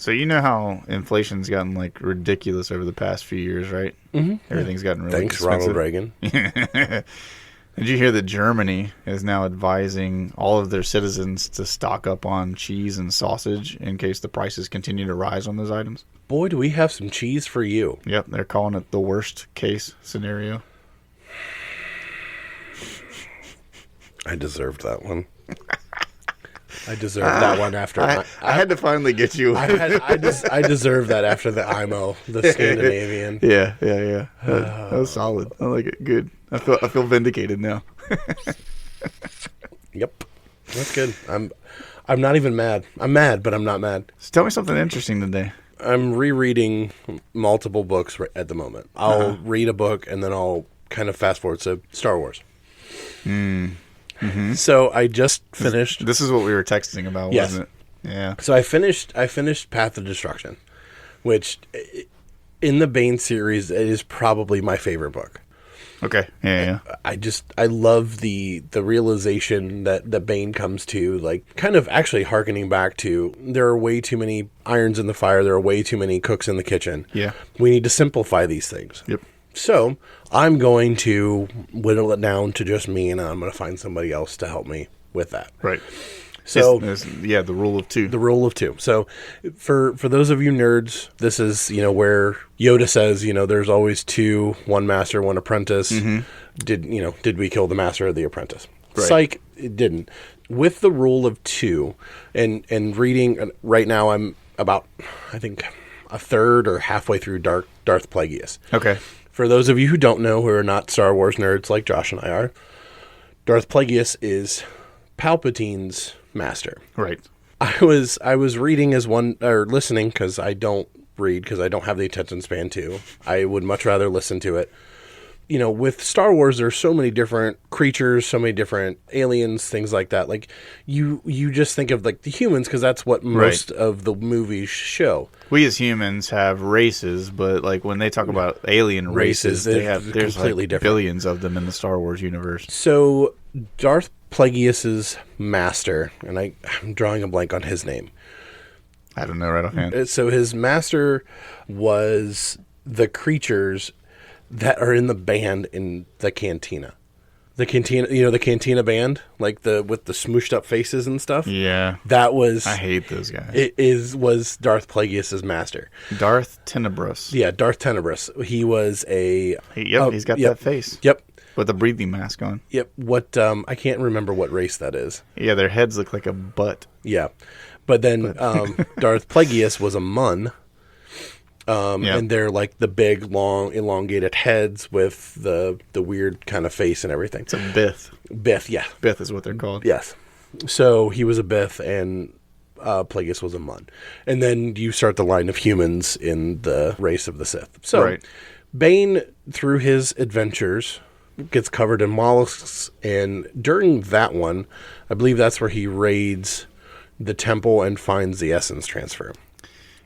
So you know how inflation's gotten like ridiculous over the past few years, right? Mm-hmm. Everything's gotten really Thanks, expensive. Ronald Reagan. Did you hear that Germany is now advising all of their citizens to stock up on cheese and sausage in case the prices continue to rise on those items? Boy, do we have some cheese for you. Yep, they're calling it the worst case scenario. I deserved that one. I deserved that one after... I had to finally get you. I deserve that after the IMO, the Scandinavian. Yeah. That was solid. I like it. Good. I feel vindicated now. Yep. That's good. I'm not even mad. I'm mad, but I'm not mad. So tell me something interesting today. I'm rereading multiple books at the moment. I'll read a book and then I'll kind of fast forward to Star Wars. Mm-hmm. So I just finished. This is what we were texting about, Yes. wasn't it? Yeah. So I finished Path of Destruction, which in the Bane series it is probably my favorite book. Okay. Yeah. I love the realization that Bane comes to, like, kind of actually hearkening back to, there are way too many irons in the fire, there are way too many cooks in the kitchen. Yeah. We need to simplify these things. Yep. So I'm going to whittle it down to just me, and I'm going to find somebody else to help me with that. Right. So the rule of two. The rule of two. So for those of you nerds, this is, where Yoda says, there's always two, one master, one apprentice. Mm-hmm. Did we kill the master or the apprentice? Right. Psych, it didn't. With the rule of two, and reading right now, I'm about, I think, a third or halfway through Darth Plagueis. Okay. For those of you who don't know, who are not Star Wars nerds like Josh and I are, Darth Plagueis is Palpatine's master. Right. I was reading or listening, because I don't read because I don't have the attention span to. I would much rather listen to it. With Star Wars, there's so many different creatures, so many different aliens, things like that. Like you just think of like the humans, because that's what most of the movies show. We as humans have races, but like when they talk about alien races, there's completely different. Billions of them in the Star Wars universe. So Darth Plagueis' master, and I'm drawing a blank on his name. I don't know right offhand. So his master was the creatures that are in the band in the cantina. The cantina, the cantina band, like with the smooshed up faces and stuff. Yeah. That was... I hate those guys. Was Darth Plagueis' master. Darth Tenebrous. Yeah, Darth Tenebrous. He was a... he's got that face. Yep. With a breathing mask on. Yep. What, I can't remember what race that is. Yeah, their heads look like a butt. Yeah. But then Darth Plagueis was a mun. And they're like the big, long, elongated heads with the weird kind of face and everything. It's a Bith. Bith, yeah. Bith is what they're called. Yes. So he was a Bith, and Plagueis was a mun. And then you start the line of humans in the race of the Sith. So Bane, through his adventures, gets covered in mollusks, and during that one, I believe that's where he raids the temple and finds the essence transfer.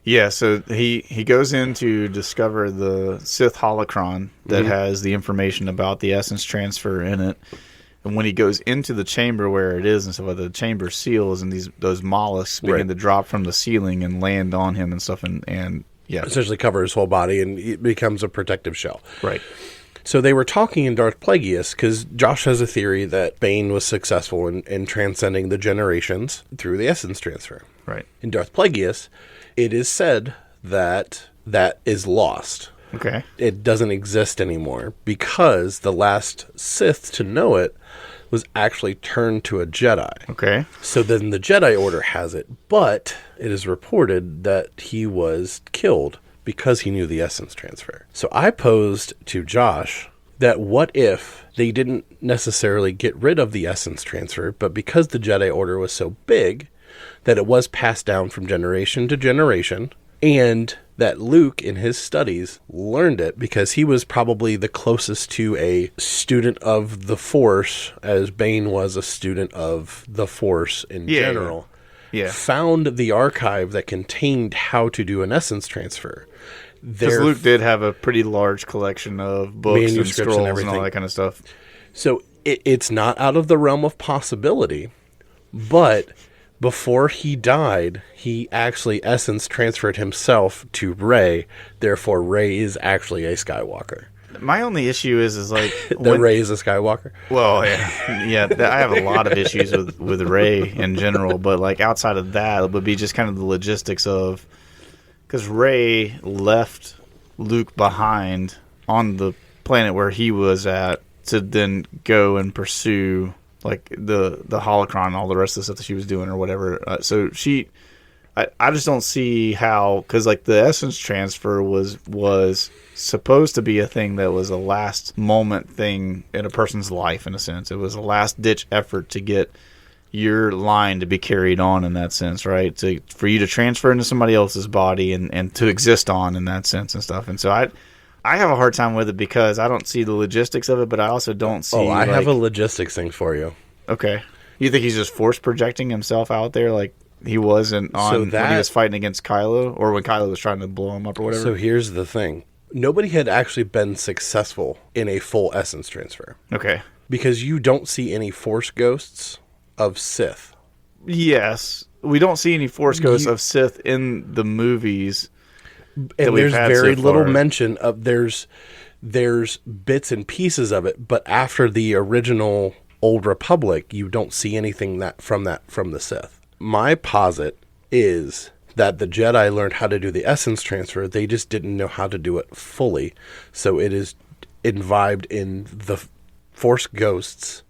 Yeah, so he goes in to discover the Sith holocron that has the information about the essence transfer in it. And when he goes into the chamber where it is and stuff, the chamber seals and those mollusks begin to drop from the ceiling and land on him and stuff, and essentially cover his whole body, and it becomes a protective shell. Right. So they were talking in Darth Plagueis, because Josh has a theory that Bane was successful in transcending the generations through the essence transfer. Right. In Darth Plagueis, it is said that is lost. Okay. It doesn't exist anymore, because the last Sith to know it was actually turned to a Jedi. Okay. So then the Jedi Order has it, but it is reported that he was killed because he knew the essence transfer. So I posed to Josh that what if they didn't necessarily get rid of the essence transfer, but because the Jedi Order was so big that it was passed down from generation to generation, and that Luke in his studies learned it because he was probably the closest to a student of the Force as Bane was a student of the Force in general. Yeah. Found the archive that contained how to do an essence transfer. Because Luke did have a pretty large collection of books and scrolls and all that kind of stuff. So it's not out of the realm of possibility, but Before he died, he actually essence transferred himself to Rey. Therefore, Rey is actually a Skywalker. My only issue is like That Rey is a Skywalker. Well, yeah, I have a lot of issues with Rey in general, but like outside of that, it would be just kind of the logistics of because Rey left Luke behind on the planet where he was at to then go and pursue like the holocron and all the rest of the stuff that she was doing or whatever. So I just don't see how, because like the essence transfer was supposed to be a thing that was a last moment thing in a person's life, in a sense. It was a last ditch effort to get your line to be carried on in that sense, right? For you to transfer into somebody else's body and to exist on in that sense and stuff. And so I have a hard time with it because I don't see the logistics of it, but I also don't see. I have a logistics thing for you. Okay. You think he's just force projecting himself out there like he wasn't when he was fighting against Kylo, or when Kylo was trying to blow him up or whatever? So here's the thing. Nobody had actually been successful in a full essence transfer. Okay. Because you don't see any Force ghosts of Sith. Yes. We don't see any Force ghosts of Sith in the movies. And there's very little mention of there's bits and pieces of it, but after the original Old Republic, you don't see anything from the Sith. My posit is that the Jedi learned how to do the essence transfer. They just didn't know how to do it fully. So it is imbibed in the Force ghosts.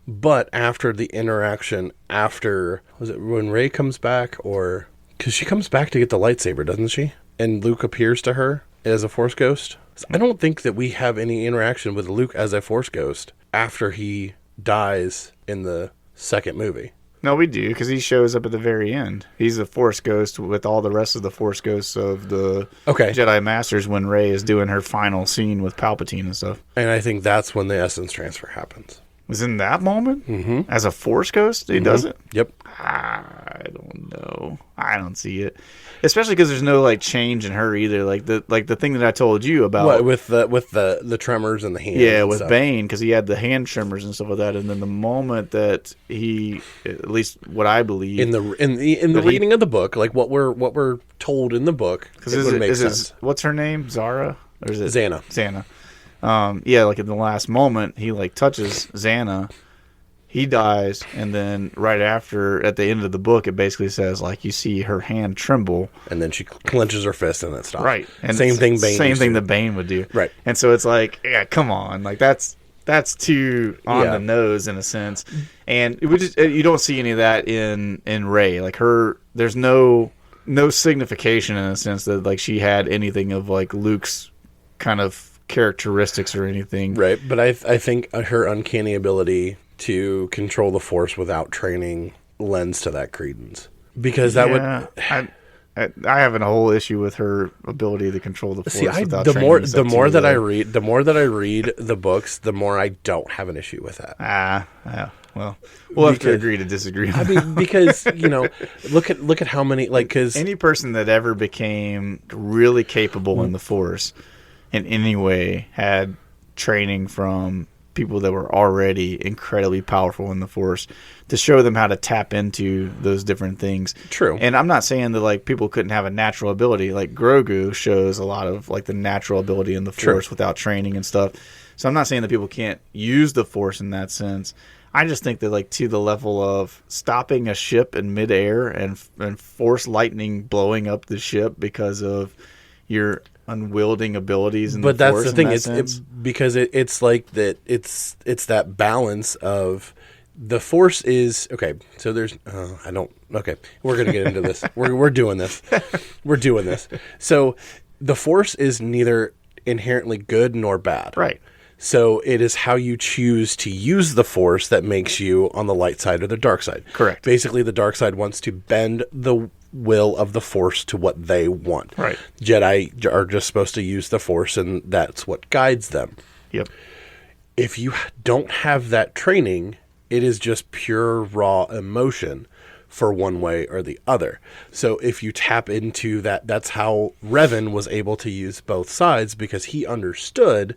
But after the interaction, was it when Rey comes back, or because she comes back to get the lightsaber, doesn't she? And Luke appears to her as a Force ghost. I don't think that we have any interaction with Luke as a Force ghost after he dies in the second movie. No, we do, because he shows up at the very end. He's a Force ghost with all the rest of the Force ghosts of the Jedi Masters when Rey is doing her final scene with Palpatine and stuff. And I think that's when the essence transfer happens. Was in that moment? Mm-hmm. As a Force ghost, he does it? Yep. I don't know. I don't see it. Especially because there's no like change in her either. Like the thing that I told you about. What, with the tremors and the hands. Yeah, with Bane, because he had the hand tremors and stuff like that. And then the moment that he, at least what I believe, in the reading of the book, like what we're told in the book, because it would make sense. What's her name? Zara, or is it Xana? Xana. Yeah, like in the last moment, he like touches Xana. He dies, and then right after, at the end of the book, it basically says, like, you see her hand tremble. And then she clenches her fist, and it stops. Right. And same thing that Bane would do. Right. And so it's like, yeah, come on. Like, that's too on the nose, in a sense. And you don't see any of that in Rey. Like, there's no signification, in a sense, that, like, she had anything of, like, Luke's kind of characteristics or anything. Right. But I think her uncanny ability to control the Force without training lends to that credence, because that would. I have a whole issue with her ability to control the Force without training. The more that I read the books, the more I don't have an issue with that. Yeah. Well, we'll have to agree to disagree. I mean, because look at how many, like, because any person that ever became really capable in the Force in any way had training from people that were already incredibly powerful in the Force to show them how to tap into those different things. True. And I'm not saying that like people couldn't have a natural ability. Like Grogu shows a lot of like the natural ability in the Force without training and stuff. So I'm not saying that people can't use the Force in that sense. I just think that like to the level of stopping a ship in midair and Force lightning blowing up the ship because of your unwielding abilities in the Force. But that's the thing. It's because it's like that. It's that balance of the Force is okay. So there's okay. We're gonna get into this. We're doing this. We're doing this. So the Force is neither inherently good nor bad. Right. So it is how you choose to use the Force that makes you on the light side or the dark side. Correct. Basically, the dark side wants to bend the will of the Force to what they want. Right. Jedi are just supposed to use the Force, and that's what guides them. Yep. If you don't have that training, it is just pure raw emotion. for one way or the other. So if you tap into that, that's how Revan was able to use both sides, because he understood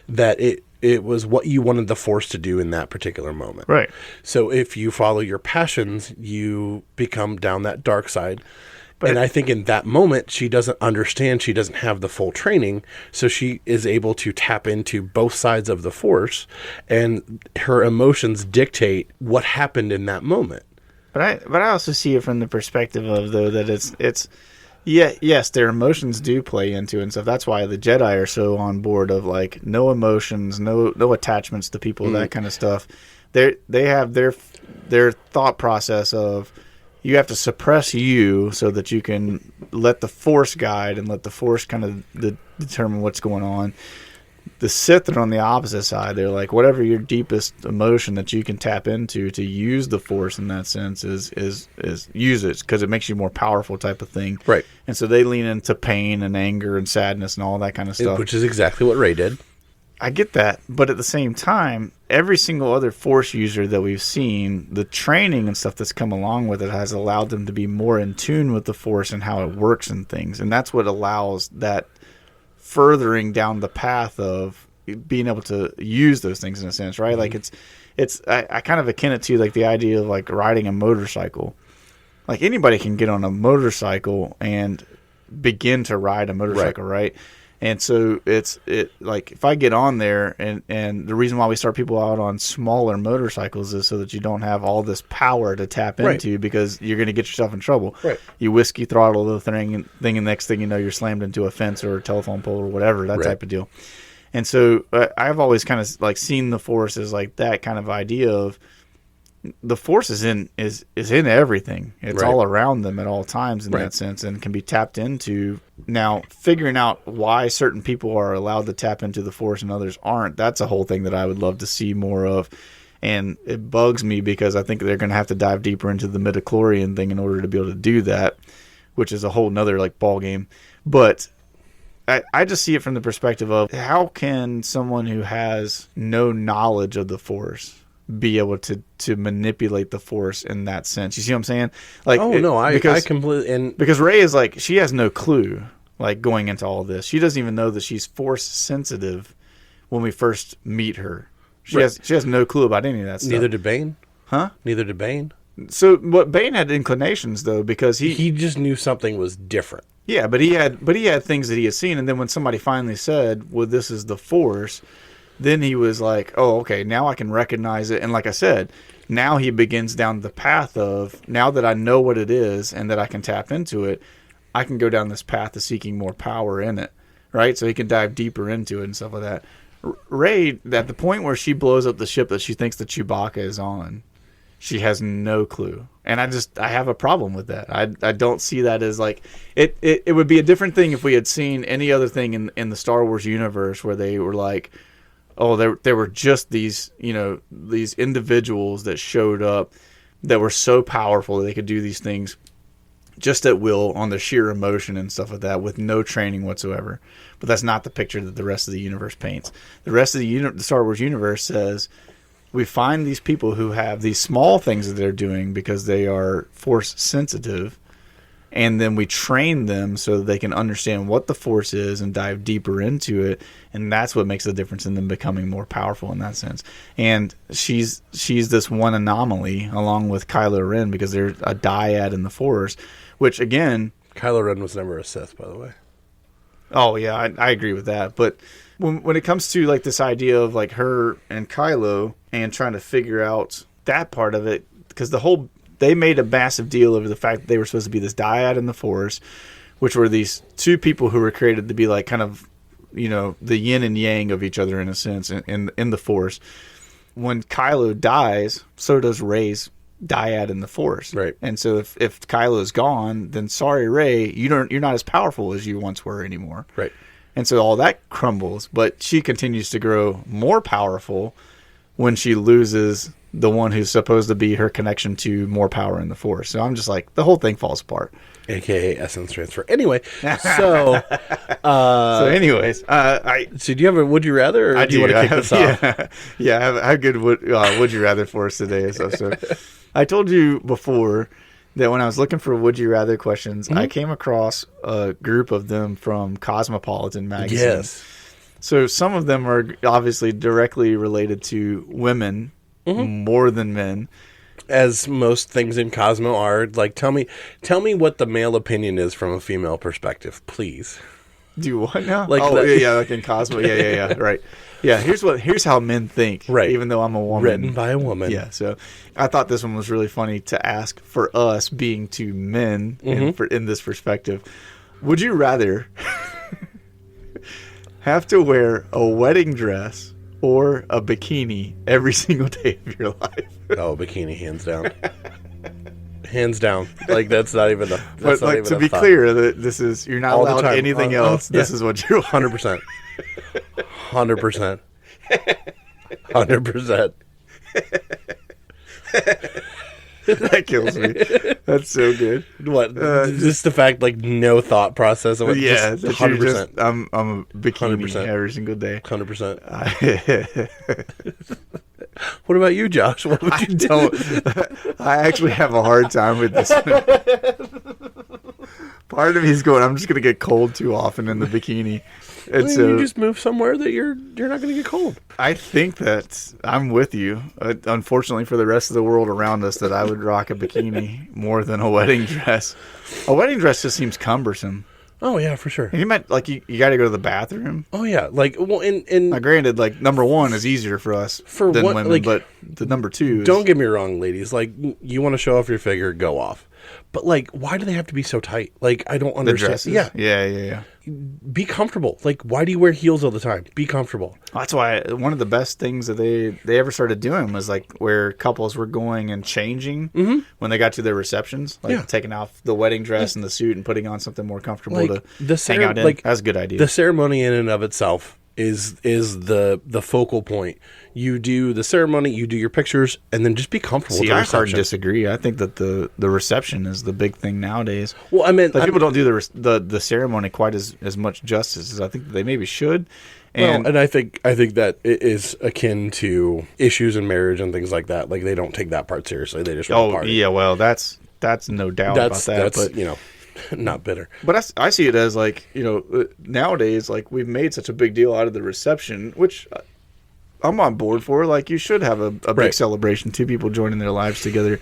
that it was what you wanted the Force to do in that particular moment. Right. So if you follow your passions, you become down that dark side. And I think in that moment, she doesn't understand. She doesn't have the full training. So she is able to tap into both sides of the Force, and her emotions dictate what happened in that moment. But I also see it from the perspective of, though, that it's yes, their emotions do play into it and stuff. That's why the Jedi are so on board of like no emotions, no attachments to people, that kind of stuff. They have their thought process of, you have to suppress you so that you can let the Force guide and let the Force kind of determine what's going on. The Sith are on the opposite side. They're like, whatever your deepest emotion that you can tap into to use the Force in that sense is use it, because it makes you more powerful type of thing. Right. And so they lean into pain and anger and sadness and all that kind of stuff. Which is exactly what Rey did. I get that, but at the same time, every single other Force user that we've seen, the training and stuff that's come along with it has allowed them to be more in tune with the Force and how it works and things. And that's what allows that furthering down the path of being able to use those things in a sense, right? Like I kind of akin it to like the idea of like riding a motorcycle. Like anybody can get on a motorcycle and begin to ride a motorcycle, right? And so it's like if I get on there, and the reason why we start people out on smaller motorcycles is so that you don't have all this power to tap into, because you're going to get yourself in trouble. Right. You whiskey throttle the thing, and next thing you know, you're slammed into a fence or a telephone pole or whatever, that type of deal. And so I've always kind of like seen the Force as like that kind of idea of, the Force is in everything. It's all around them at all times in that sense, and can be tapped into. Now, figuring out why certain people are allowed to tap into the Force and others aren't, that's a whole thing that I would love to see more of. And it bugs me because I think they're going to have to dive deeper into the midichlorian thing in order to be able to do that, which is a whole nother like ball game. But I just see it from the perspective of, how can someone who has no knowledge of the Force be able to manipulate the Force in that sense? You see what I'm saying? Like, I completely, and because Rey is like, she has no clue, like, going into all this. She doesn't even know that she's Force sensitive when we first meet her. She has no clue about any of that stuff. Neither did Bane. Huh? Neither did Bane. So, but Bane had inclinations though, because he just knew something was different. Yeah, but he had things that he had seen, and then when somebody finally said, "Well, this is the Force," then he was like, "Oh, okay, now I can recognize it." And like I said, now he begins down the path of, now that I know what it is and that I can tap into it, I can go down this path of seeking more power in it, right? So he can dive deeper into it and stuff like that. Rey, at the point where she blows up the ship that she thinks that Chewbacca is on, she has no clue. And I have a problem with that. I don't see that as like, it would be a different thing if we had seen any other thing in the Star Wars universe where they were like, oh, there were just these, these individuals that showed up that were so powerful that they could do these things just at will on their sheer emotion and stuff like that with no training whatsoever. But that's not the picture that the rest of the universe paints. The rest of the Star Wars universe says, we find these people who have these small things that they're doing because they are Force sensitive, and then we train them so that they can understand what the Force is and dive deeper into it, and that's what makes the difference in them becoming more powerful in that sense. And she's this one anomaly along with Kylo Ren, because they're a dyad in the Force, which again, Kylo Ren was never a Sith, by the way. Oh yeah, I agree with that. But when it comes to like this idea of like her and Kylo and trying to figure out that part of it, because they made a massive deal over the fact that they were supposed to be this dyad in the Force, which were these two people who were created to be like kind of, the yin and yang of each other in a sense in the Force. When Kylo dies, so does Rey's dyad in the Force. Right. And so if Kylo's gone, then sorry, Rey, you're not as powerful as you once were anymore. Right. And so all that crumbles, but she continues to grow more powerful when she loses the one who's supposed to be her connection to more power in the Force. So I'm just like, the whole thing falls apart. AKA essence transfer. Anyway, so... so anyways, so do you have a would you rather, or do you want to kick this off? Yeah, I have a good would you rather for us today. So I told you before that when I was looking for Would You Rather questions, I came across a group of them from Cosmopolitan magazine. Yes. So some of them are obviously directly related to women more than men. As most things in Cosmo are. Like, tell me what the male opinion is from a female perspective, please. Do what now? Like like in Cosmo. Yeah, right. Yeah, here's how men think. Right. Even though I'm a woman. Written by a woman. Yeah, so I thought this one was really funny to ask for us being two men in this perspective. Would you rather have to wear a wedding dress or a bikini every single day of your life? Oh, bikini, hands down. Hands down. Like, that's not even a... But like, to be clear, that this is... You're not All the allowed time. anything else. This is what you want. 100%. 100%. 100%. That kills me. That's so good. What? Just the fact, like, no thought process of it. Yeah, just that 100%. you're just, I'm a bikini 100%. every single day. 100%. What about you, Josh? What would you do? I actually have a hard time with this. Part of me is going, I'm just going to get cold too often in the bikini. And so you just move somewhere that you're not going to get cold. I think that I'm with you. Unfortunately for the rest of the world around us, that I would rock a bikini more than a wedding dress. A wedding dress just seems cumbersome. Oh, yeah, for sure. And you might, like, you got to go to the bathroom. Oh, yeah. Like, well, Now, granted, like, number one is easier for us than women, like, but the number two is... Don't get me wrong, ladies. Like, you want to show off your figure, go off. But, like, why do they have to be so tight? Like, I don't understand. The dresses? Yeah. Be comfortable. Like, why do you wear heels all the time? Be comfortable. That's why one of the best things that they ever started doing was, like, where couples were going and changing when they got to their receptions. Like, taking off the wedding dress and the suit and putting on something more comfortable like, to hang out in. Like, that's a good idea. The ceremony in and of itself is the focal point. You do the ceremony, you do your pictures, and then just be comfortable with the reception. I hard to disagree. I think that the reception is the big thing nowadays. Well, I mean, people don't do the ceremony quite as much justice as I think that they maybe should. And I think that it is akin to issues in marriage and things like that. Like, they don't take that part seriously. They just want to party. Yeah, well, that's no doubt about that. That's, but not bitter. But I see it as, like, nowadays, like, we've made such a big deal out of the reception, which I'm on board for. Like, you should have a big celebration, two people joining their lives together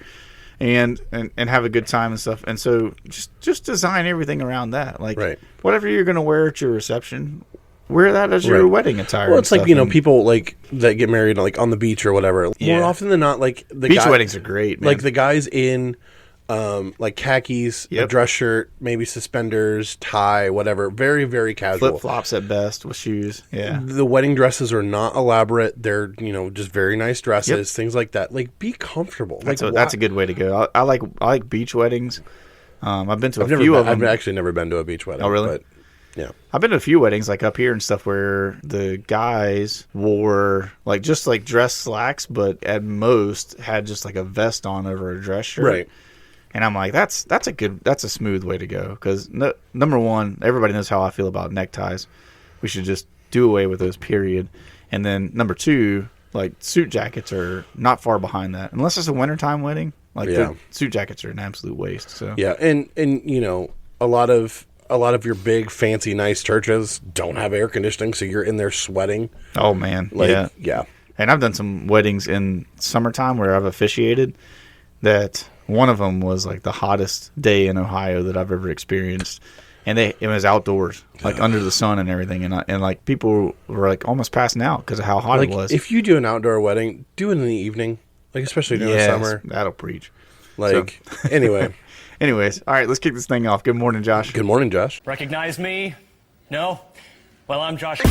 and have a good time and stuff. And so just design everything around that. Like, whatever you're going to wear at your reception, wear that as your wedding attire. Well, it's like, people like that get married like on the beach or whatever. Yeah. More often than not, like, the beach weddings are great, man. Like, the guys in like khakis, a dress shirt, maybe suspenders, tie, whatever. Very, very casual. Flip-flops at best with shoes. Yeah. The wedding dresses are not elaborate. They're, just very nice dresses, things like that. Like, be comfortable. That's a good way to go. I like beach weddings. I've been to a few of them. I've actually never been to a beach wedding. Oh, really? But, yeah. I've been to a few weddings, like up here and stuff, where the guys wore just dress slacks, but at most had just like a vest on over a dress shirt. Right. And I'm like, that's a smooth way to go. Because number one, everybody knows how I feel about neckties. We should just do away with those, period. And then number two, like, suit jackets are not far behind that, unless it's a wintertime wedding. Like, the suit jackets are an absolute waste. So yeah, and a lot of your big fancy nice churches don't have air conditioning, so you're in there sweating. Oh man, yeah. And I've done some weddings in summertime where I've officiated that. One of them was like the hottest day in Ohio that I've ever experienced, and it was outdoors, like under the sun and everything, and like people were like almost passing out because of how hot it was. If you do an outdoor wedding, do it in the evening, like especially during the summer. That'll preach. Like, anyway. Anyways, all right, let's kick this thing off. Good morning, Josh. Good morning, Josh. Recognize me? No? Well, I'm Josh.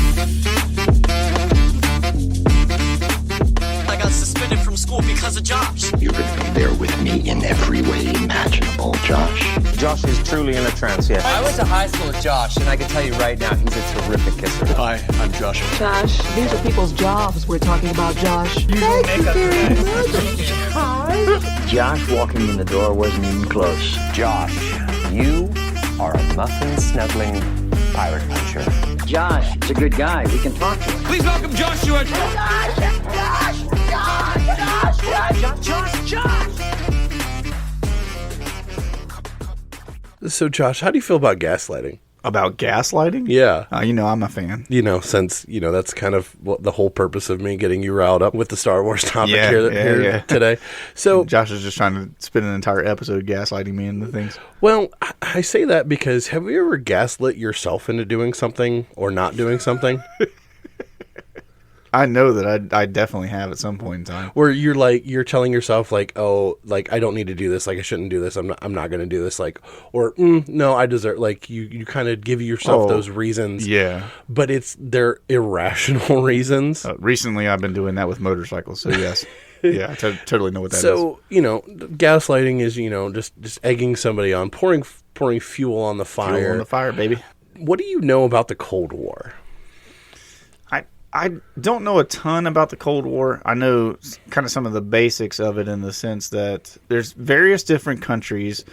I got suspended from school because of Josh. You're going to be there with me in every way imaginable, Josh. Josh is truly in a trance, yes. I went to high school with Josh, and I can tell you right now, he's a terrific kisser. Hi, I'm Josh. Josh, these are people's jobs we're talking about, Josh. Thank you very much. Hi. Josh walking in the door wasn't even close. Josh, you are a muffin-snuggling pirate puncher. Josh is a good guy. We can talk to him. Please welcome Joshua. So, Josh, how do you feel about gaslighting? About gaslighting? Yeah. I'm a fan. Since, that's kind of what the whole purpose of me getting you riled up with the Star Wars topic Yeah, here today. So, Josh is just trying to spend an entire episode gaslighting me into things. well, I say that because have you ever gaslit yourself into doing something or not doing something? I know that I definitely have at some point in time. Where you're telling yourself like, oh, like I don't need to do this, like I shouldn't do this, I'm not going to do this, like, or no, I deserve, like you kind of give yourself those reasons, Yeah, but they're irrational reasons. recently I've been doing that with motorcycles, so yes, yeah, I totally know what that is. So gaslighting is just egging somebody on, pouring fuel on the fire. Fuel on the fire, baby. What do you know about the Cold War? I don't know a ton about the Cold War. I know kind of some of the basics of it in the sense that there's various different countries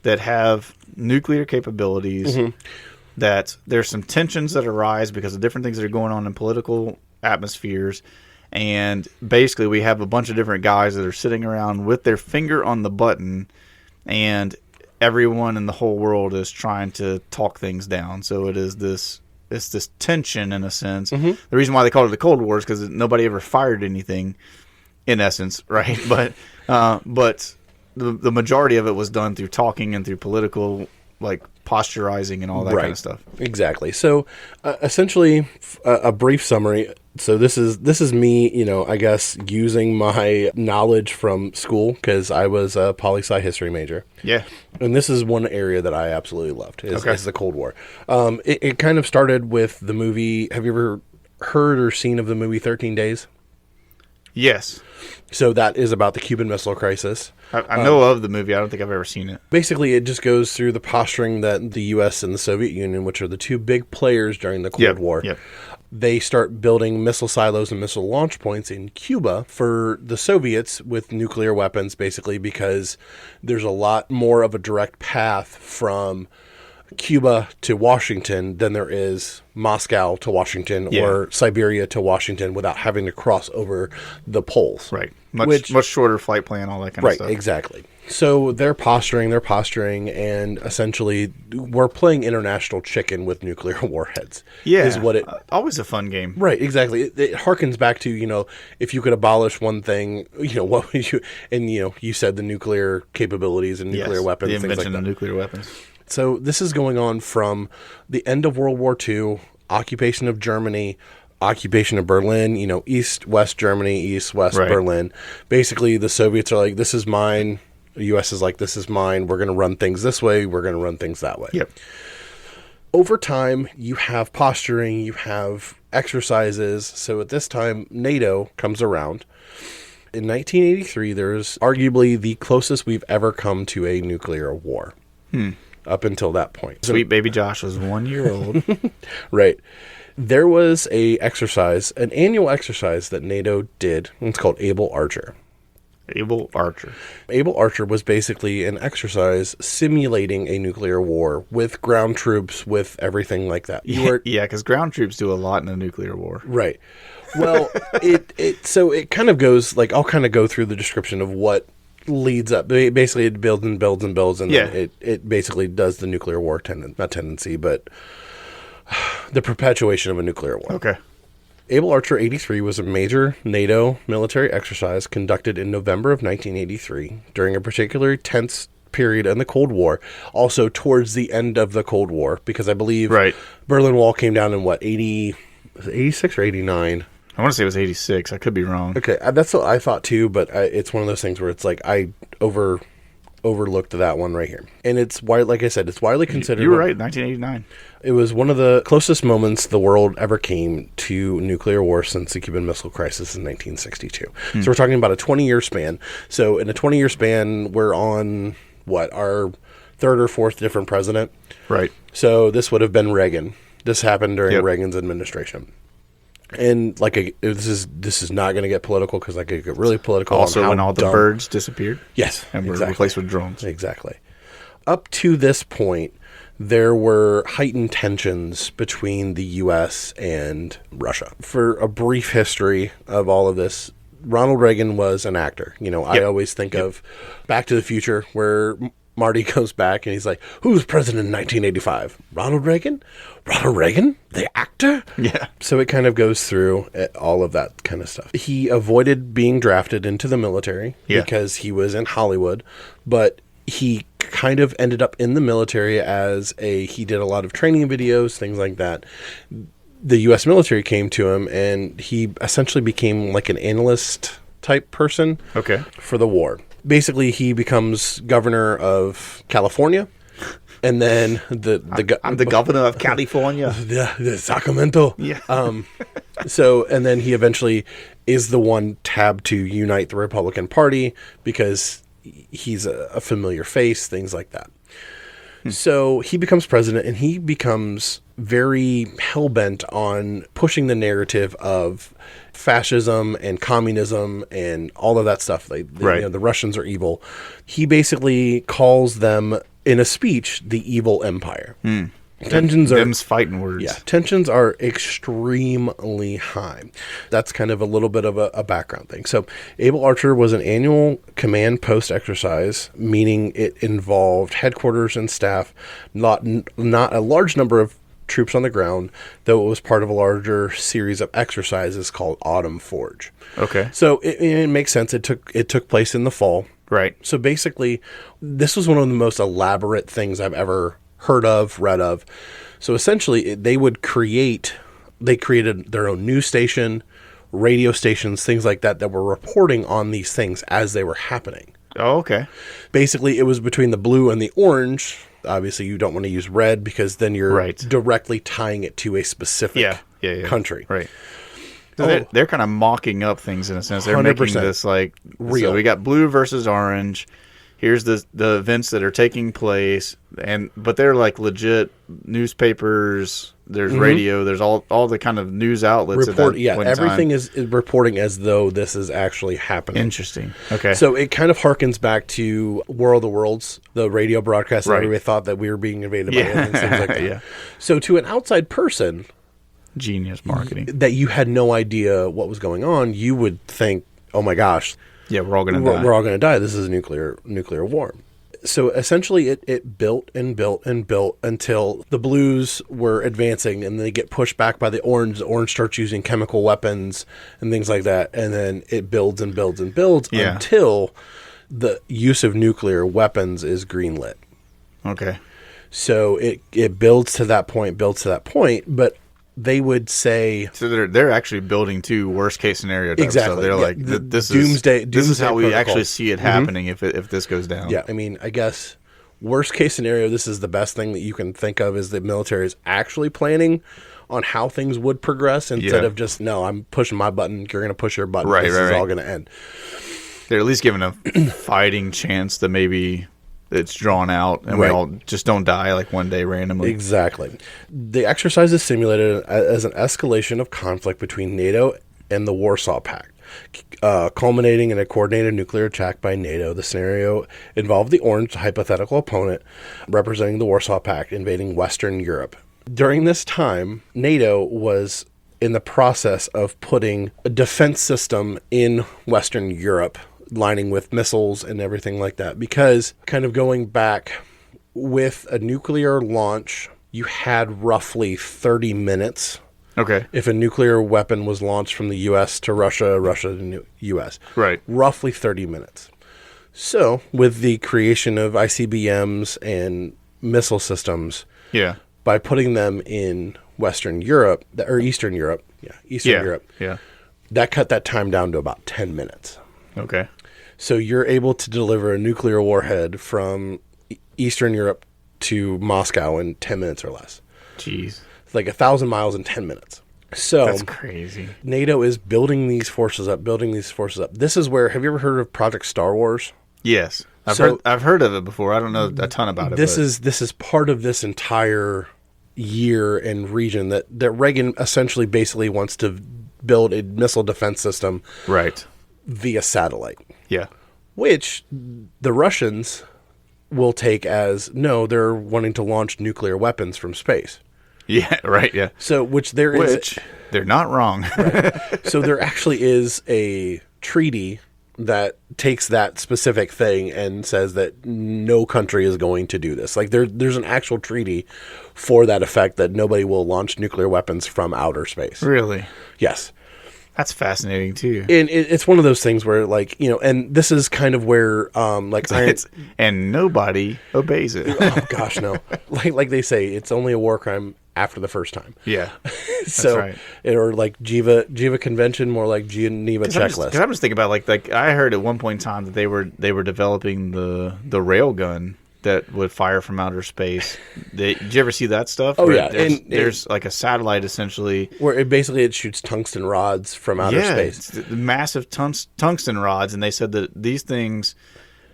that have nuclear capabilities, that there's some tensions that arise because of different things that are going on in political atmospheres. And basically we have a bunch of different guys that are sitting around with their finger on the button, and everyone in the whole world is trying to talk things down. So it's this tension in a sense. The reason why they called it the Cold War is because nobody ever fired anything, in essence, right? But the majority of it was done through talking and through political, like, posturizing and all that kind of stuff. Exactly. So essentially, a brief summary. So this is me, I guess, using my knowledge from school because I was a poli-sci history major. Yeah. And this is one area that I absolutely loved is the Cold War. It kind of started with the movie. Have you ever heard or seen of the movie 13 Days? Yes. So that is about the Cuban Missile Crisis. I know of the movie. I don't think I've ever seen it. Basically, it just goes through the posturing that the U.S. and the Soviet Union, which are the two big players during the Cold War, they start building missile silos and missile launch points in Cuba for the Soviets with nuclear weapons, basically because there's a lot more of a direct path from Cuba to Washington than there is Moscow to Washington or Siberia to Washington without having to cross over the poles. Right. Much shorter flight plan, all that kind of stuff. Right, exactly. So they're posturing, and essentially we're playing international chicken with nuclear warheads. Yeah. Is what it always a fun game. Right, exactly. It harkens back to, if you could abolish one thing, what would you, and you said the nuclear capabilities and nuclear weapons, the things like invention that. of nuclear weapons. So this is going on from the end of World War II, occupation of Germany, occupation of Berlin, East-West Germany, East-West Berlin. Basically, the Soviets are like, this is mine. The U.S. is like, this is mine. We're going to run things this way. We're going to run things that way. Yep. Over time, you have posturing, you have exercises. So at this time, NATO comes around. In 1983, there's arguably the closest we've ever come to a nuclear war. Up until that point. Sweet baby Josh was 1 year old. Right. There was an annual exercise that NATO did. It's called Able Archer. Able Archer. Able Archer was basically an exercise simulating a nuclear war with ground troops, with everything like that. Yeah, because ground troops do a lot in a nuclear war. Right. Well, it kind of goes, like, I'll kind of go through the description of what leads up. Basically, it builds and builds and builds, and then it basically does the nuclear war not tendency, but the perpetuation of a nuclear war. Okay. Able Archer 83 was a major NATO military exercise conducted in November of 1983 during a particularly tense period in the Cold War, also towards the end of the Cold War, because I believe Berlin Wall came down in 86 or 89? I want to say it was 86. I could be wrong. Okay, that's what I thought too, but it's one of those things where it's like I overlooked that one right here. And it's like I said, it's widely considered. You were right, 1989. It was one of the closest moments the world ever came to nuclear war since the Cuban Missile Crisis in 1962. So we're talking about a 20-year span. So in a 20-year span, we're on, our third or fourth different president? Right. So this would have been Reagan. This happened during Reagan's administration. And this is not going to get political because I could get really political. Also, when all the birds disappeared. Yes, and were replaced with drones. Exactly. Up to this point, there were heightened tensions between the U.S. and Russia. For a brief history of all of this, Ronald Reagan was an actor. I always think of Back to the Future, where Marty goes back and he's like, who was president in 1985? Ronald Reagan? Ronald Reagan? The actor? Yeah. So it kind of goes through all of that kind of stuff. He avoided being drafted into the military because he was in Hollywood, but he kind of ended up in the military he did a lot of training videos, things like that. The U.S. military came to him, and he essentially became like an analyst type person for the war. Basically, he becomes governor of California, and then I'm the governor of California. the Sacramento. Yeah. And then he eventually is the one tabbed to unite the Republican Party because he's a familiar face, things like that. So he becomes president, and he becomes very hell-bent on pushing the narrative of fascism and communism and all of that stuff. The Russians are evil. He basically calls them, in a speech, the evil empire. Them's fighting words. Yeah, tensions are extremely high. That's kind of a little bit of a background thing. So Able Archer was an annual command post exercise, meaning it involved headquarters and staff, not a large number of troops on the ground, though it was part of a larger series of exercises called Autumn Forge. Okay. So it makes sense. It took place in the fall. Right. So basically, this was one of the most elaborate things I've ever heard of, read of. So essentially, they created their own news station, radio stations, things like that were reporting on these things as they were happening. Oh, okay. Basically, it was between the blue and the orange. Obviously, you don't want to use red because then you're directly tying it to a specific country. Right. So they're kind of mocking up things in a sense. They're 100%. Making this like real. So we got blue versus orange. Here's the events that are taking place, but they're like legit newspapers. There's radio. There's all the kind of news outlets. Everything is reporting as though this is actually happening. Interesting. Okay. So it kind of harkens back to War of the Worlds, the radio broadcast. Right. Everybody thought that we were being invaded by aliens, things like that. Yeah. So to an outside person, genius marketing, that you had no idea what was going on, you would think, "Oh my gosh." Yeah, we're all going to die. We're all going to die. This is a nuclear war. So essentially, it built and built and built until the blues were advancing, and they get pushed back by the orange. The orange starts using chemical weapons and things like that, and then it builds and builds and builds until the use of nuclear weapons is greenlit. Okay. So it builds to that point, but they would say, so they're actually building to worst case scenario type. Exactly. So they're like, this is how we actually see it happening if this goes down. Yeah, I mean, I guess worst case scenario, this is the best thing that you can think of, is the military is actually planning on how things would progress instead of just, no, I'm pushing my button, you're going to push your button, this is all going to end. They're at least giving a fighting chance that maybe it's drawn out and we all just don't die like one day randomly. Exactly. The exercise is simulated as an escalation of conflict between NATO and the Warsaw Pact, culminating in a coordinated nuclear attack by NATO. The scenario involved the orange hypothetical opponent representing the Warsaw Pact invading Western Europe. During this time, NATO was in the process of putting a defense system in Western Europe, lining with missiles and everything like that, because kind of going back with a nuclear launch, you had roughly 30 minutes. Okay. If a nuclear weapon was launched from the U.S. to Russia, Russia to U.S. Right. Roughly 30 minutes. So with the creation of ICBMs and missile systems, by putting them in Western Europe, or Eastern Europe, Europe, that cut that time down to about 10 minutes. Okay. So you're able to deliver a nuclear warhead from Eastern Europe to Moscow in 10 minutes or less. Jeez. It's like 1,000 miles in 10 minutes. So that's crazy. NATO is building these forces up. This is where, have you ever heard of Project Star Wars? Yes. I've heard of it before. I don't know a ton about it. This is part of this entire year and region that Reagan essentially basically wants to build a missile defense system via satellite. Yeah. Which the Russians will take as, no, they're wanting to launch nuclear weapons from space. Yeah, right, yeah. So, they're not wrong. So there actually is a treaty that takes that specific thing and says that no country is going to do this. Like there's an actual treaty for that effect that nobody will launch nuclear weapons from outer space. Really? Yes. That's fascinating too. And it's one of those things where, like, you know, and this is kind of where, like, and nobody obeys it. Oh gosh, no. Like they say, it's only a war crime after the first time. Yeah, so, right. Or like Geneva Convention, more like Geneva checklist. Because I'm just thinking about like I heard at one point in time that they were developing the rail gun that would fire from outer space. Did you ever see that stuff? Oh, yeah. There's like a satellite essentially where it shoots tungsten rods from outer space. It's massive tungsten rods, and they said that these things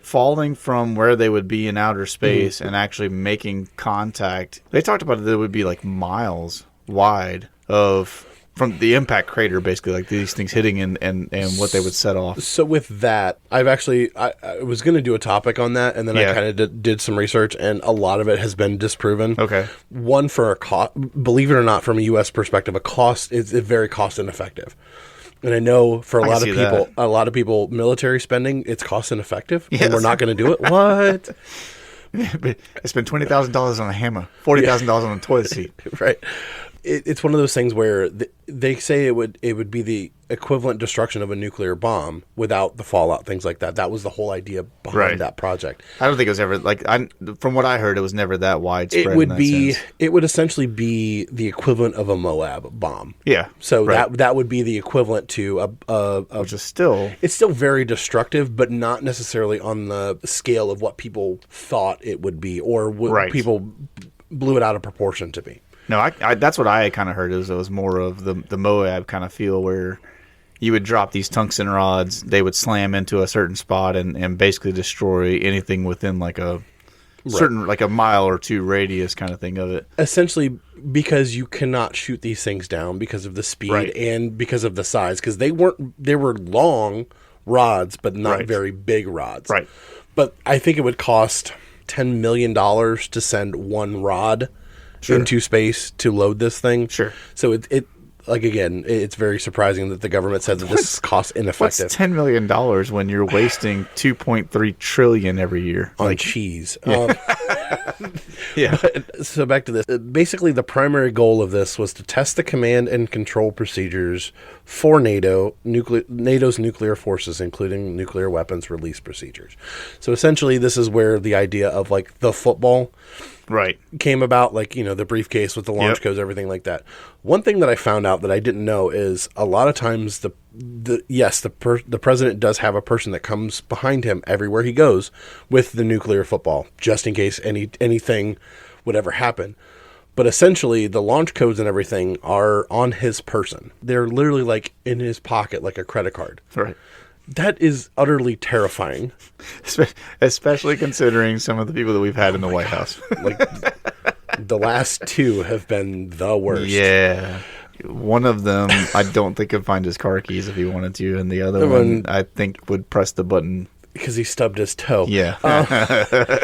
falling from where they would be in outer space and actually making contact. They talked about it would be like miles wide from the impact crater, basically, like these things hitting and what they would set off. So with that, I was going to do a topic on that, and then I kind of did some research, and a lot of it has been disproven. Okay. One, for a cost, believe it or not, from a U.S. perspective, a cost is very cost ineffective. And I know for a lot of people, military spending, it's cost ineffective, and we're not going to do it. What? I spent $20,000 on a hammer, $40,000 on a toilet seat. Right. It's one of those things where they say it would be the equivalent destruction of a nuclear bomb without the fallout, things like that. That was the whole idea behind that project. I don't think it was ever from what I heard, it was never that widespread. It would essentially be the equivalent of a Moab bomb. Yeah. So that would be the equivalent to which is still, it's still very destructive, but not necessarily on the scale of what people thought it would be, or what people blew it out of proportion to be. No, I that's what I kind of heard. It was more of the Moab kind of feel, where you would drop these tungsten rods, they would slam into a certain spot and basically destroy anything within like a certain, like a mile or two radius kind of thing of it. Essentially, because you cannot shoot these things down because of the speed and because of the size, because they were long rods, but not very big rods. Right. But I think it would cost $10 million to send one rod into space to load this thing. Sure. So it like, again, it's very surprising that the government says that this is cost ineffective. What's $10 million when you're wasting $2.3 trillion every year on cheese? Yeah. So back to this. Basically, the primary goal of this was to test the command and control procedures for NATO's nuclear forces, including nuclear weapons release procedures. So essentially, this is where the idea of like the football came about, like, you know, the briefcase with the launch codes, everything like that. One thing that I found out that I didn't know is a lot of times the president does have a person that comes behind him everywhere he goes with the nuclear football, just in case anything would ever happen. But essentially, the launch codes and everything are on his person. They're literally like in his pocket, like a credit card. Right. That is utterly terrifying. Especially considering some of the people that we've had in the White House. Like, the last two have been the worst. Yeah. One of them, I don't think could find his car keys if he wanted to, and the other one, I think, would press the button. Because he stubbed his toe. Yeah.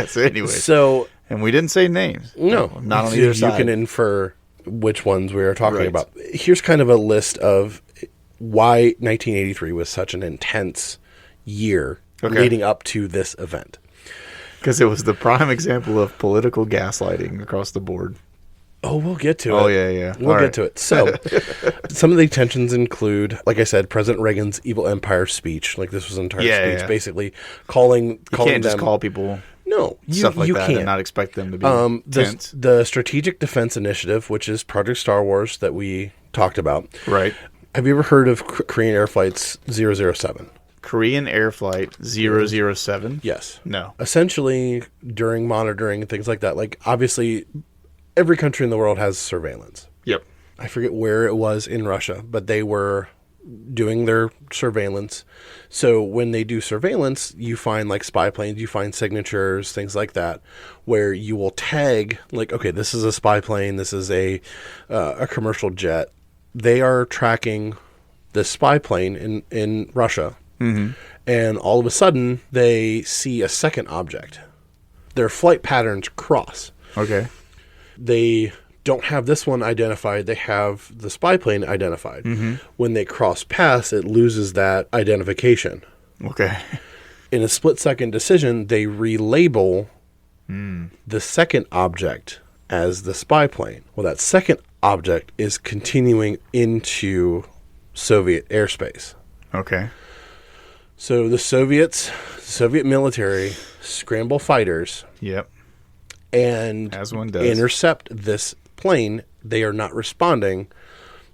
So anyway. And we didn't say names. No. Not on either side. You can infer which ones we are talking about. Here's kind of a list of why 1983 was such an intense year leading up to this event. Because it was the prime example of political gaslighting across the board. Oh, we'll get to it. Oh, yeah. We'll get to it. So, some of the tensions include, like I said, President Reagan's evil empire speech. Like, this was an entire speech, basically calling can't just call people stuff like that can't. And not expect them to be tense. The Strategic Defense Initiative, which is Project Star Wars that we talked about. Right. Have you ever heard of Korean Air Flight's 007? Korean Air Flight 007? Yes. No. Essentially, during monitoring and things like that, like, obviously, every country in the world has surveillance. Yep. I forget where it was in Russia, but they were doing their surveillance. So when they do surveillance, you find like spy planes, you find signatures, things like that, where you will tag like, okay, this is a spy plane, this is a commercial jet. They are tracking the spy plane in Russia, and all of a sudden they see a second object. Their flight patterns cross. Okay. They don't have this one identified. They have the spy plane identified. When they cross paths, it loses that identification. Okay. In a split-second decision, they relabel the second object as the spy plane. Well, that second object is continuing into Soviet airspace. Okay. So the Soviet military scramble fighters Yep. and As one does. intercept this plane. They are not responding.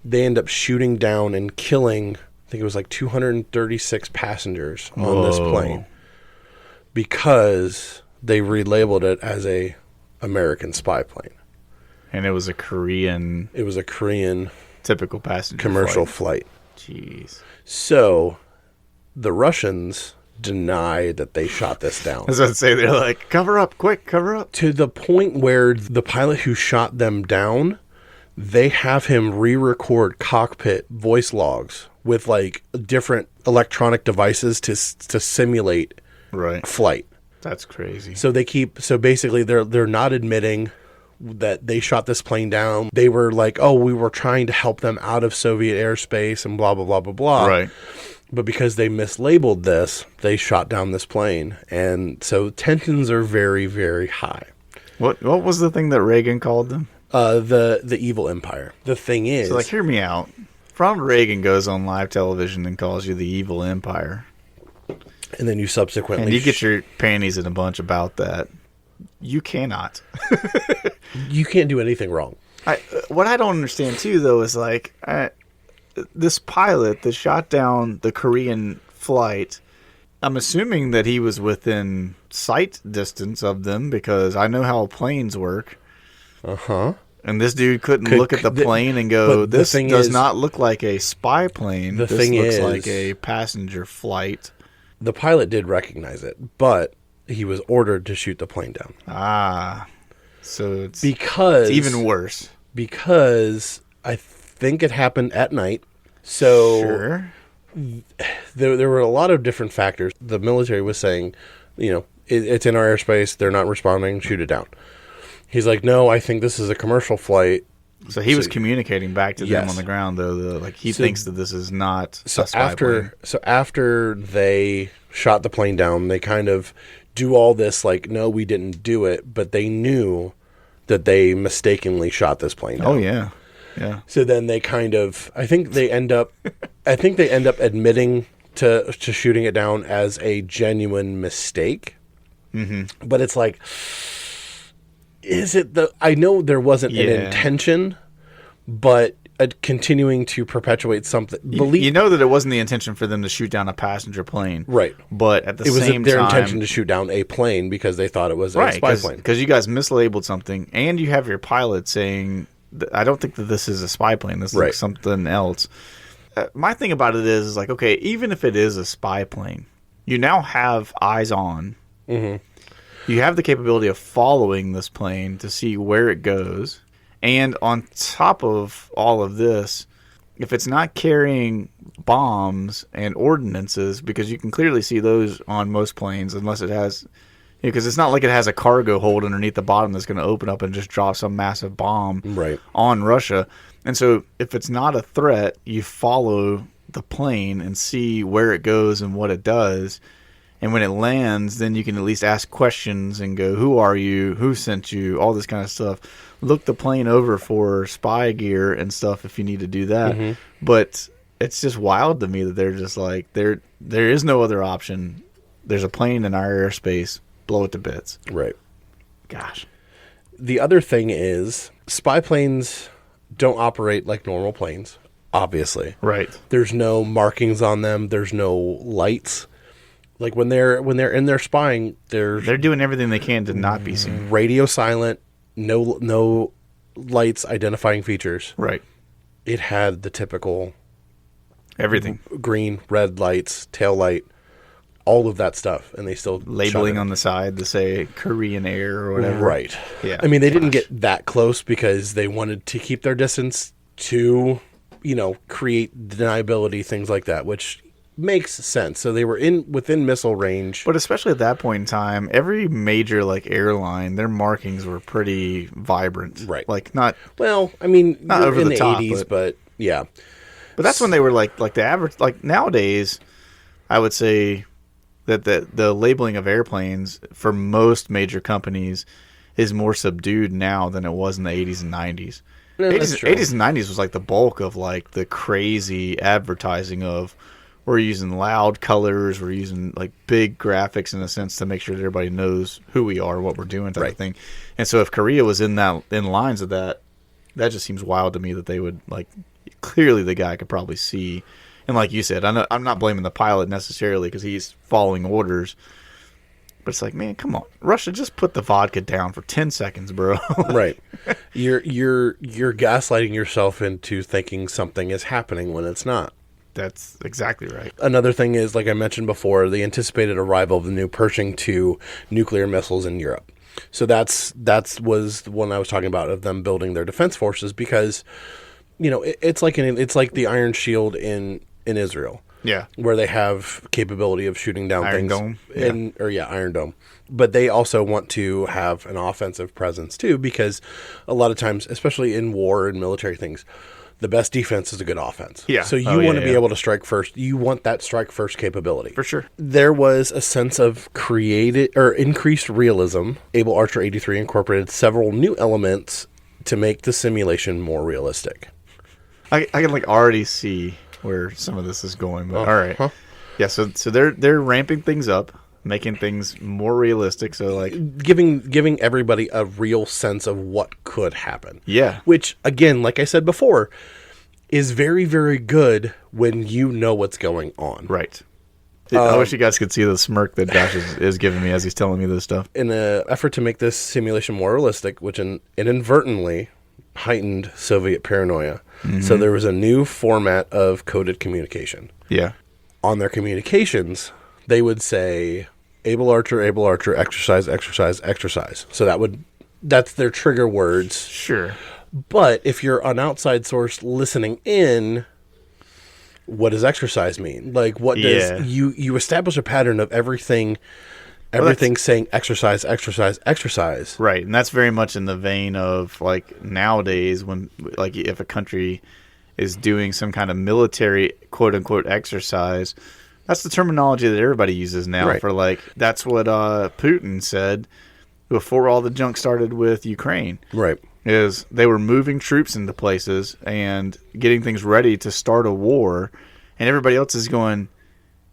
They end up shooting down and killing, I think it was like 236 passengers on this plane because they relabeled it as a American spy plane. And it was a Korean It was a Korean typical passenger commercial flight. flight. Jeez. So the Russians deny that they shot this down. I was about to say, they're like, cover up, quick, cover up. To the point where the pilot who shot them down, they have him re-record cockpit voice logs with like different electronic devices to simulate Right. flight. That's crazy. So basically they're not admitting that they shot this plane down. They were like, oh, we were trying to help them out of Soviet airspace and blah, blah, blah, blah, blah. Right. But because they mislabeled this, they shot down this plane. And so tensions are very, very high. What was the thing that Reagan called them? The evil empire. The thing is... So, like, hear me out. Ronald Reagan goes on live television and calls you the evil empire. and then you subsequently... And you get your panties in a bunch about that. You cannot. You can't do anything wrong. What I don't understand, too, though, is, like, this pilot that shot down the Korean flight, I'm assuming that he was within sight distance of them because I know how planes work. Uh-huh. And this dude couldn't look at the plane and go, this does not look like a spy plane. The this thing looks is, like a passenger flight. The pilot did recognize it, but he was ordered to shoot the plane down. Ah. So it's even worse. Because I think it happened at night. So Sure. there were a lot of different factors. The military was saying, it's in our airspace. They're not responding. Shoot it down. He's like, no, I think this is a commercial flight. So he was communicating back to them Yes. on the ground, though. He thinks that this is not a spy after plane. So after they shot the plane down, they kind of do all this like, no, we didn't do it, but they knew that they mistakenly shot this plane down. Oh, yeah. Yeah. So then they kind of, I think they end up admitting to shooting it down as a genuine mistake. Mm-hmm. But it's like, is it I know there wasn't an intention, but continuing to perpetuate something. You know that it wasn't the intention for them to shoot down a passenger plane. Right. But at the same time... It was their intention to shoot down a plane because they thought it was a spy plane. Because you guys mislabeled something, and you have your pilot saying, I don't think that this is a spy plane. This looks something else. My thing about it is like, okay, even if it is a spy plane, you now have eyes on. Mm-hmm. You have the capability of following this plane to see where it goes. And on top of all of this, if it's not carrying bombs and ordnances, because you can clearly see those on most planes, unless it has, because it's not like it has a cargo hold underneath the bottom that's going to open up and just drop some massive bomb on Russia. And so if it's not a threat, you follow the plane and see where it goes and what it does. And when it lands, then you can at least ask questions and go, who are you? Who sent you? All this kind of stuff. Look the plane over for spy gear and stuff if you need to do that. Mm-hmm. But it's just wild to me that they're just like, there is no other option. There's a plane in our airspace. Blow it to bits. Right. Gosh. The other thing is, spy planes don't operate like normal planes, obviously. Right. There's no markings on them. There's no lights. Like when they're in their spying, they're doing everything they can to not be seen. Radio silent, no lights identifying features. Right. It had the typical everything. Green, red lights, tail light, all of that stuff, and they still labeling on the side to say Korean Air or whatever. Right. Yeah. I mean, they didn't get that close because they wanted to keep their distance to, create deniability, things like that, which makes sense. So they were within missile range. But especially at that point in time, every major airline, their markings were pretty vibrant. Right. Not over in the top, 80s, but yeah. But that's when they were like the average, nowadays, I would say that the labeling of airplanes for most major companies is more subdued now than it was in the 80s and 90s. Yeah, 80s and 90s was like the bulk of like the crazy advertising of we're using loud colors, we're using like big graphics in a sense to make sure that everybody knows who we are, what we're doing, type of thing. And so if Korea was in lines of that just seems wild to me that they would like clearly the guy could probably see. And like you said, I'm not blaming the pilot necessarily because he's following orders. But it's like, man, come on, Russia, just put the vodka down for 10 seconds, bro. Right. You're gaslighting yourself into thinking something is happening when it's not. That's exactly right. Another thing is, like I mentioned before, the anticipated arrival of the new Pershing 2 nuclear missiles in Europe. So that's was the one I was talking about of them building their defense forces because, you know, it's like the Iron Shield in Israel. Yeah. Where they have capability of shooting down Iron things. Dome. Iron Dome. But they also want to have an offensive presence too, because a lot of times, especially in war and military things, the best defense is a good offense. Yeah. So you want to be able to strike first. You want that strike first capability. For sure. There was a sense of increased realism. Able Archer 83 incorporated several new elements to make the simulation more realistic. I can like already see where some of this is going, but all right. Yeah, so they're ramping things up, making things more realistic, so like giving everybody a real sense of what could happen. Yeah. Which again, like I said before, is very, very good when you know what's going on. Right. I wish you guys could see the smirk that Josh is giving me as he's telling me this stuff. In an effort to make this simulation more realistic, which inadvertently heightened Soviet paranoia. Mm-hmm. So there was a new format of coded communication. Yeah. On their communications, they would say, Able Archer, exercise, exercise, exercise. So that's their trigger words. Sure. But if you're an outside source listening in, what does exercise mean? Like, what does you establish a pattern of everything saying exercise, exercise, exercise. Right, and that's very much in the vein of like nowadays when like if a country is doing some kind of military quote unquote exercise, that's the terminology that everybody uses now for like that's what Putin said before all the junk started with Ukraine. Right. Is they were moving troops into places and getting things ready to start a war, and everybody else is going,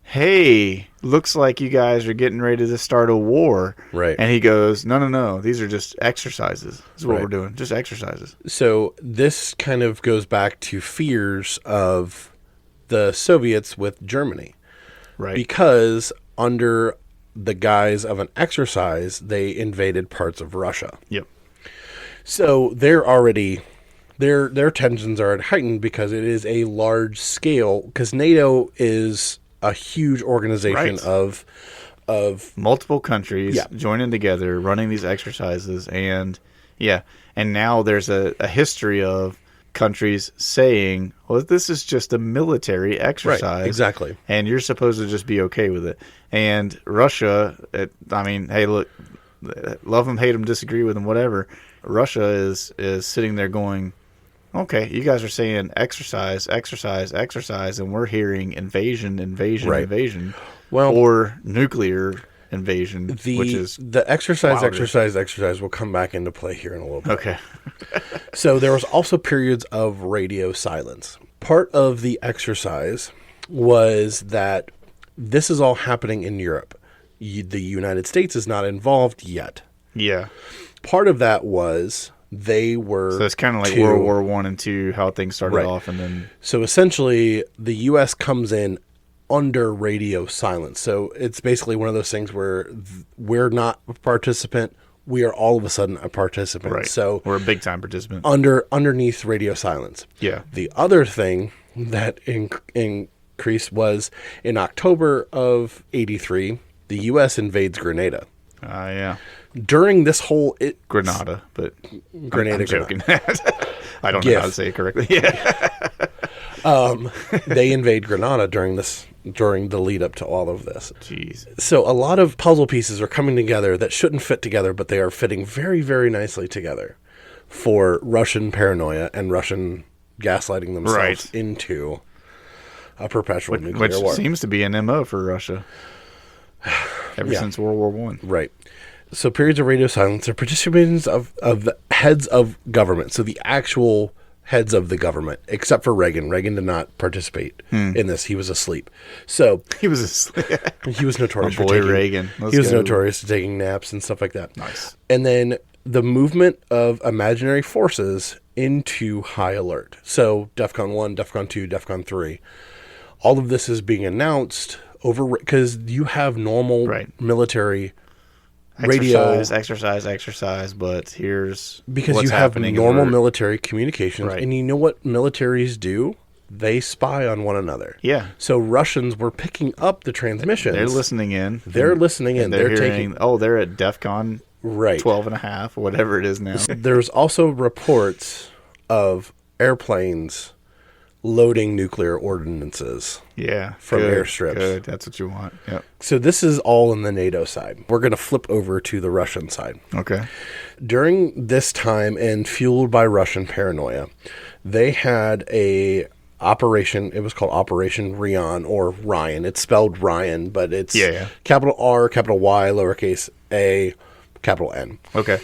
hey, looks like you guys are getting ready to start a war. Right. And he goes, no, these are just exercises. This is what we're doing, just exercises. So this kind of goes back to fears of the Soviets with Germany. Right. Because under the guise of an exercise, they invaded parts of Russia. Yep. So they're already... Their tensions are heightened because it is a large scale, because NATO is a huge organization of multiple countries joining together, running these exercises, and now there's a history of countries saying, well, this is just a military exercise. Right, exactly. And you're supposed to just be okay with it. And Russia, hey, look, love them, hate them, disagree with them, whatever. Russia is sitting there going, okay, you guys are saying exercise, exercise, exercise, and we're hearing invasion, invasion, or nuclear invasion, which is the exercise, wilder. exercise will come back into play here in a little bit. Okay. So there was also periods of radio silence. Part of the exercise was that this is all happening in Europe. The United States is not involved yet. Yeah. Part of that was they were... So it's kind of like World War I and II, how things started off, and then... So essentially, the U.S. comes in under radio silence. So it's basically one of those things where we're not a participant, we are all of a sudden a participant. Right. So we're a big-time participant. Underneath radio silence. Yeah. The other thing that increased was in October of 83, the U.S. invades Grenada. Yeah. During this whole... Grenada, but... Grenada. I'm joking. I don't know how to say it correctly. Yeah. They invade Grenada during the lead up to all of this. Jeez. So a lot of puzzle pieces are coming together that shouldn't fit together, but they are fitting very, very nicely together for Russian paranoia and Russian gaslighting themselves into a perpetual nuclear war. Which seems to be an MO for Russia. ever since World War One. Right. So periods of radio silence are participations of the heads of government. So the actual heads of the government, except for Reagan. Reagan did not participate in this. He was asleep. So He was asleep. he was notorious My for boy taking, Reagan. Let's he was go. notorious for taking naps and stuff like that. Nice. And then the movement of imaginary forces into high alert. So DEFCON 1, DEFCON 2, DEFCON 3. All of this is being announced over because you have normal military radio exercise, but here's because what's you have happening normal military communications, Right. and you know what militaries do? They spy on one another. Yeah. So Russians were picking up the transmissions. They're listening in. They're listening in. They're taking. hearing, oh, they're at DEFCON 12 and a half, whatever it is now. There's also reports of airplanes loading nuclear ordinances. Yeah. From good, airstrips. Good. That's what you want. Yep. So this is all on the NATO side. We're going to flip over to the Russian side. Okay. During this time, and fueled by Russian paranoia, they had a operation. It was called Operation Ryan or Ryan. It's spelled Ryan, but it's capital R, capital Y, lowercase a, capital N. Okay.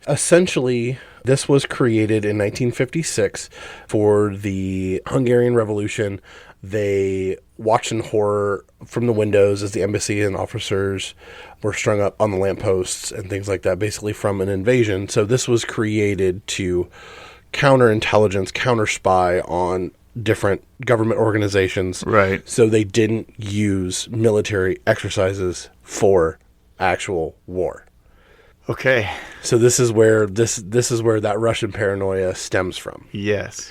Essentially, this was created in 1956 for the Hungarian Revolution. They watched in horror from the windows as the embassy and officers were strung up on the lampposts and things like that, basically from an invasion. So this was created to counterintelligence, counter-spy on different government organizations. Right. So they didn't use military exercises for actual war. Okay. So this is where this is where that Russian paranoia stems from. Yes.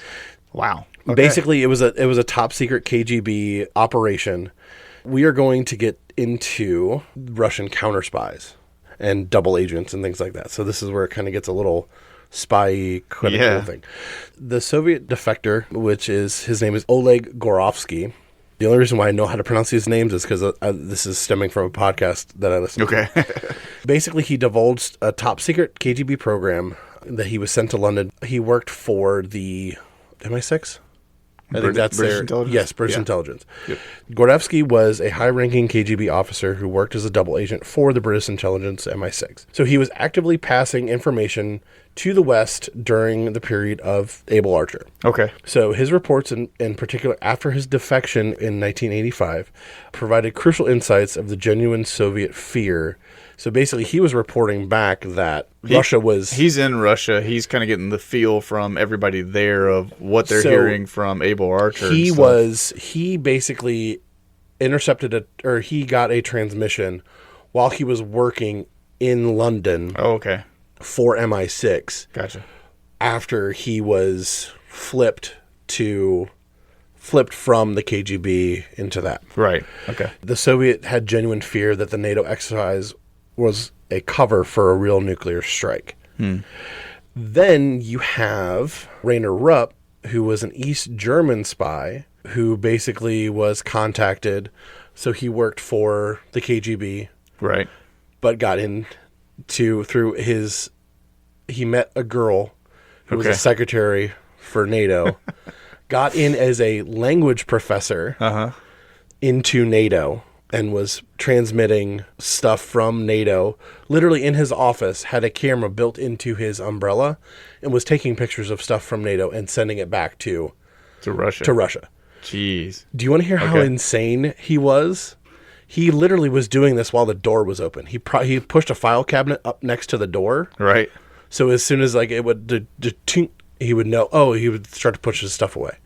Wow. Okay. Basically, it was a top secret KGB operation. We are going to get into Russian counter spies and double agents and things like that. So this is where it kind of gets a little spy cool thing. The Soviet defector, which is his name is Oleg Gorovsky. The only reason why I know how to pronounce these names is because this is stemming from a podcast that I listened to. Basically, he divulged a top secret KGB program that he was sent to London. He worked for the MI6? I think that's British their intelligence? Yes, British intelligence. Yep. Gordevsky was a high-ranking KGB officer who worked as a double agent for the British intelligence MI6. So he was actively passing information to the West during the period of Able Archer. Okay. So his reports, in particular after his defection in 1985, provided crucial insights of the genuine Soviet fear. So basically, he was reporting back that Russia was... He's in Russia. He's kind of getting the feel from everybody there of what they're hearing from Able Archer. He basically intercepted he got a transmission while he was working in London. Oh, okay. For MI6. Gotcha. After he was flipped from the KGB into that. Right. Okay. The Soviet had genuine fear that the NATO exercise was a cover for a real nuclear strike. Then you have Rainer Rupp, who was an East German spy who basically was contacted. So he worked for the KGB. Right. But got in he met a girl who was a secretary for NATO, got in as a language professor into NATO, and was transmitting stuff from NATO. Literally in his office, had a camera built into his umbrella, and was taking pictures of stuff from NATO and sending it back to Russia. Jeez. Do you want to hear how insane he was? He literally was doing this while the door was open. He pushed a file cabinet up next to the door. Right. So as soon as it would, he would know. Oh, he would start to push his stuff away.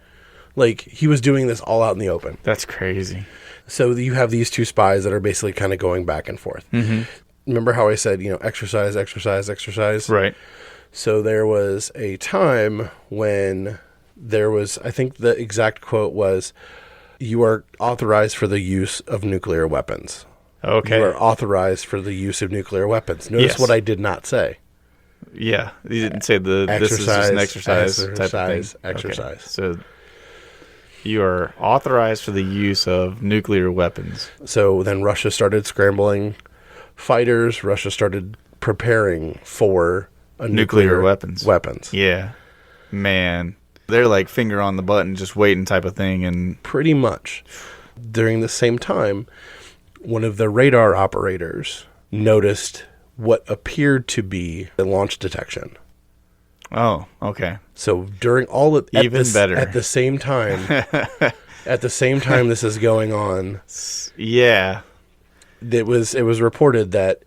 Like he was doing this all out in the open. That's crazy. So you have these two spies that are basically kind of going back and forth. Mm-hmm. Remember how I said, exercise, exercise, exercise? Right. So there was a time when there was, I think the exact quote was, "You are authorized for the use of nuclear weapons." Okay. You are authorized for the use of nuclear weapons. Notice what I did not say. Yeah. You didn't say this is just an exercise type of thing. Exercise. Okay. So you are authorized for the use of nuclear weapons. So then Russia started scrambling fighters. Russia started preparing for nuclear weapons. Yeah. Man. They're like finger on the button, just waiting type of thing. And pretty much. During the same time, one of the radar operators noticed what appeared to be a launch detection. Oh, okay. So during all of better. At the same time this is going on, Yeah. it was reported that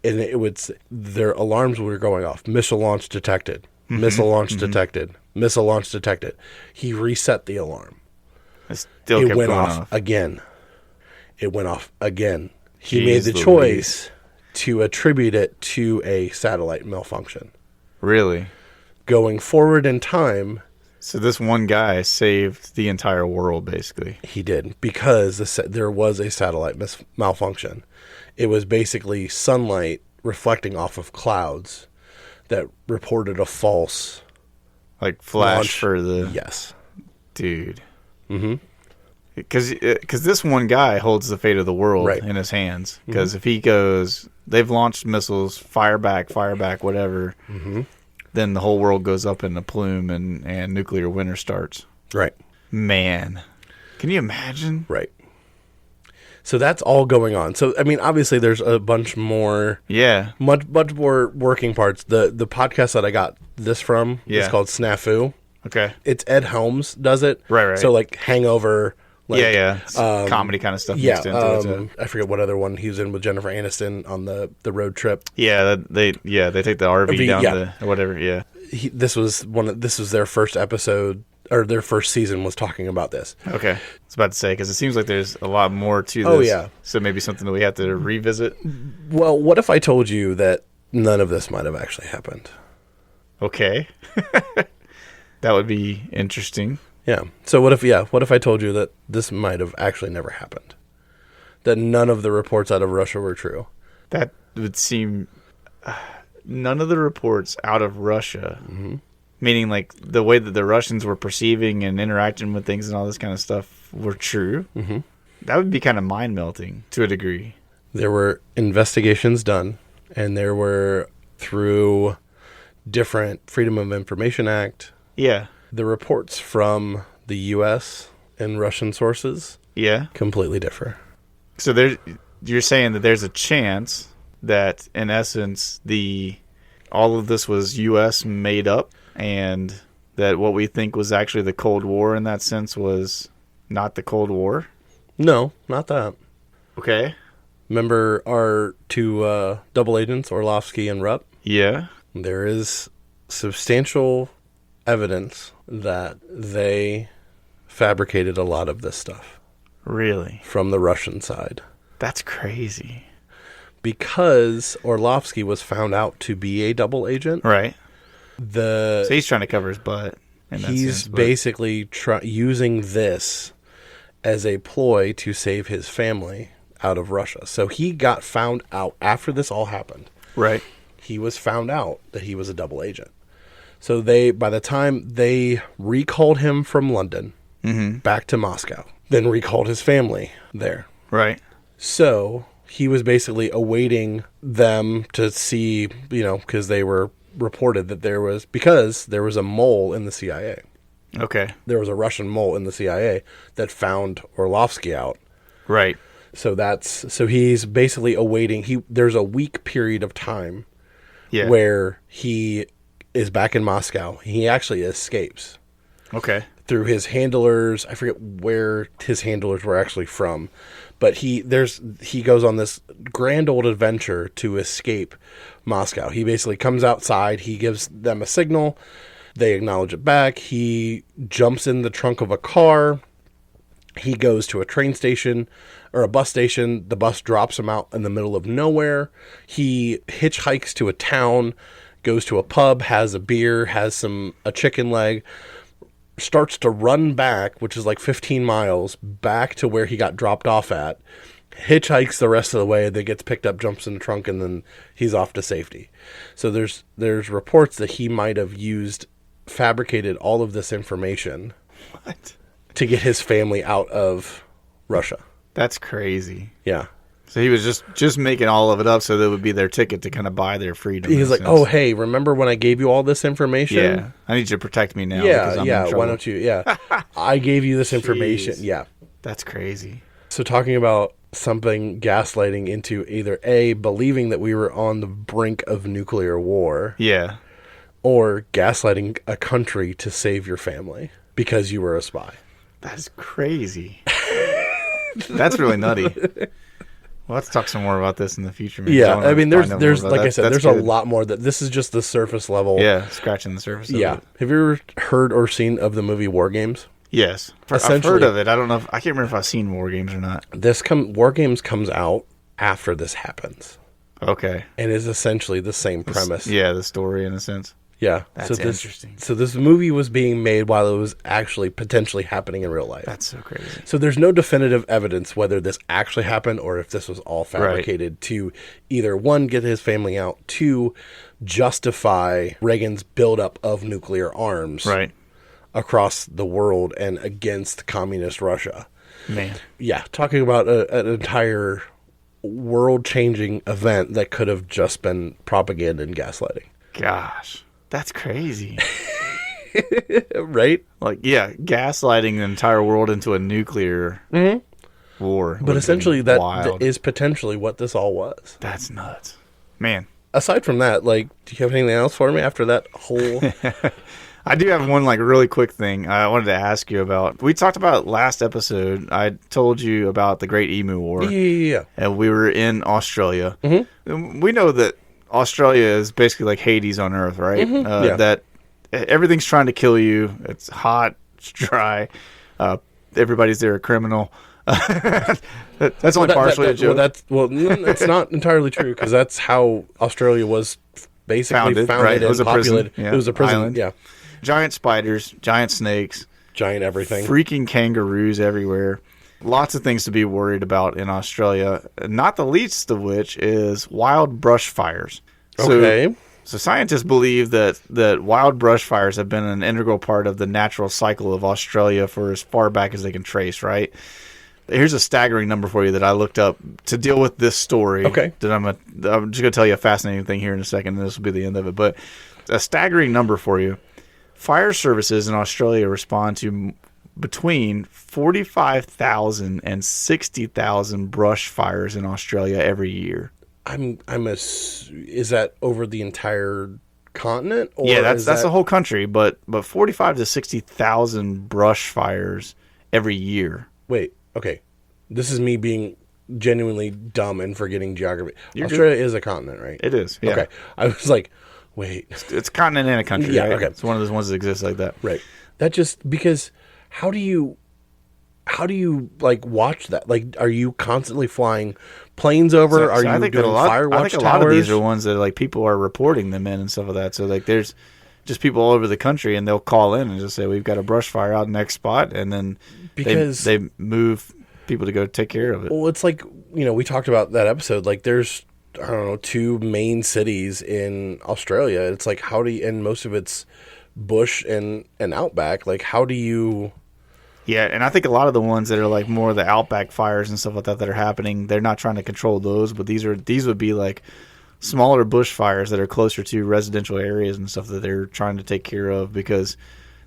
their alarms were going off. Missile launch detected. Missile launch detected. Missile launch detected. He reset the alarm. It still It kept went going off again. It went off again. He Jeez made the Louise. choice to attribute it to a satellite malfunction. Really? Going forward in time, So this one guy saved the entire world, basically. he did, because there was a satellite malfunction. It was basically sunlight reflecting off of clouds that reported a false Like flash launch. for the... Yes. Dude. Mm-hmm. Because this one guy holds the fate of the world Right. in his hands. Because if he goes... They've launched missiles, fire back, whatever. Mm-hmm. Then the whole world goes up in a plume and nuclear winter starts. Right. Man. Can you imagine? Right. So that's all going on. So, I mean, obviously there's a bunch more... Yeah. Much more working parts. The podcast that I got this from is Yeah. called Snafu. Okay. It's Ed Helms does it. Right. So like Hangover. Like, yeah. It's comedy kind of stuff Yeah. mixed into it. Too. I forget what other one he was in with Jennifer Aniston on the road trip. Yeah, they take the RV down yeah. to whatever. Yeah. This was their first episode, or their first season was talking about this. Okay. I was about to say, because it seems like there's a lot more to this. Oh, yeah. So maybe something that we have to revisit. Well, what if I told you that none of this might have actually happened? Okay. That would be interesting. Yeah. So what if I told you that this might have actually never happened? That none of the reports out of Russia were true? That would seem... none of the reports out of Russia, meaning like the way that the Russians were perceiving and interacting with things and all this kind of stuff were true. Mm-hmm. That would be kind of mind-melting to a degree. There were investigations done, and there were, through different Freedom of Information Act... Yeah. The reports from the U.S. and Russian sources Yeah. completely differ. So you're saying that there's a chance that, in essence, all of this was U.S. made up, and that what we think was actually the Cold War in that sense was not the Cold War? No, not that. Okay. Remember our two double agents, Orlovsky and Rupp? Yeah. There is substantial evidence that they fabricated a lot of this stuff. Really? From the Russian side. That's crazy. Because Orlovsky was found out to be a double agent. Right. So he's trying to cover his butt. He's basically using this as a ploy to save his family out of Russia. So he got found out after this all happened. Right. He was found out that he was a double agent. So by the time they recalled him from London back to Moscow, then recalled his family there. Right. So he was basically awaiting them to see, because they were reported that because there was a mole in the CIA. Okay. There was a Russian mole in the CIA that found Orlovsky out. Right. So he's basically awaiting. There's a week period of time where he is back in Moscow. He actually escapes. Okay. Through his handlers. I forget where his handlers were actually from, but he goes on this grand old adventure to escape Moscow. He basically comes outside. He gives them a signal. They acknowledge it back. He jumps in the trunk of a car. He goes to a train station or a bus station. The bus drops him out in the middle of nowhere. He hitchhikes to a town, goes to a pub, has a beer, has a chicken leg, starts to run back, which is like 15 miles, back to where he got dropped off at, hitchhikes the rest of the way, then gets picked up, jumps in the trunk, and then he's off to safety. So there's reports that he might have fabricated all of this information to get his family out of Russia. That's crazy. Yeah. So he was just making all of it up so that it would be their ticket to kind of buy their freedom. He's like, oh, hey, remember when I gave you all this information? Yeah. I need you to protect me now. Yeah, because I'm in trouble. why don't you? Yeah. I gave you this information. Jeez. Yeah. That's crazy. So talking about something gaslighting into either A, believing that we were on the brink of nuclear war, Yeah. or gaslighting a country to save your family because you were a spy. That's crazy. That's really nutty. We'll have to talk some more about this in the future. Man. Yeah, I mean, there's like I said, That's there's good. a lot more. That this is just the surface level. Yeah, scratching the surface. Yeah. Of it. Have you ever heard or seen of the movie War Games? Yes, I've heard of it. I don't know. I can't remember if I've seen War Games or not. War Games comes out after this happens, Okay. and is essentially the same premise. Yeah, the story in a sense. Yeah, That's interesting. So this movie was being made while it was actually potentially happening in real life. That's so crazy. So there's no definitive evidence whether this actually happened or if this was all fabricated to either, one, get his family out, two, justify Reagan's buildup of nuclear arms Right. across the world and against communist Russia. Man. Yeah, talking about an entire world-changing event that could have just been propaganda and gaslighting. Gosh. That's crazy. Right? Like, yeah, gaslighting the entire world into a nuclear war. But essentially that wild. is potentially what this all was. That's nuts. Man. Aside from that, like, do you have anything else for me after that whole... I do have one, like, really quick thing I wanted to ask you about. We talked about last episode. I told you about the Great Emu War. Yeah. And we were in Australia. Mm-hmm. We know that Australia is basically like Hades on Earth, right? Yeah. That everything's trying to kill you. It's hot. It's dry. Everybody's there a criminal. That's only partially a joke. That's not entirely true because that's how Australia was basically founded right? It was and a prison. populated. Yeah. It was a prison. Island. Yeah. Giant spiders, giant snakes, Giant everything. freaking kangaroos everywhere. Lots of things to be worried about in Australia, not the least of which is wild brush fires. Okay. So scientists believe that wild brush fires have been an integral part of the natural cycle of Australia for as far back as they can trace, right? Here's a staggering number for you that I looked up to deal with this story. Okay. That I'm just going to tell you a fascinating thing here in a second, and this will be the end of it. But a staggering number for you. Fire services in Australia respond to between 45,000 and 60,000 brush fires in Australia every year. Is that over the entire continent? Or Yeah, that's the whole country, but 45 to 60,000 brush fires every year. Wait, okay. This is me being genuinely dumb and forgetting geography. You're Australia is a continent, right? It is. Yeah. Okay. I was like, wait. It's a continent and a country. Yeah, right? okay. It's one of those ones that exists like that. Right. That just because how do you like watch that? Like, are you constantly flying planes over? So are I you think doing that fire watch I think a towers? lot of these are ones that like people are reporting them in and stuff like that. So like there's just people all over the country and they'll call in and just say we've got a brush fire out next spot, and then Because they move people to go take care of it. Well, it's like, we talked about that episode. Like, there's, I don't know, 2 main cities in Australia. It's like, how do you, and most of it's bush and outback. Like, how do you... Yeah, and I think a lot of the ones that are like more of the outback fires and stuff like that are happening, they're not trying to control those, but these would be like smaller bush fires that are closer to residential areas and stuff that they're trying to take care of, because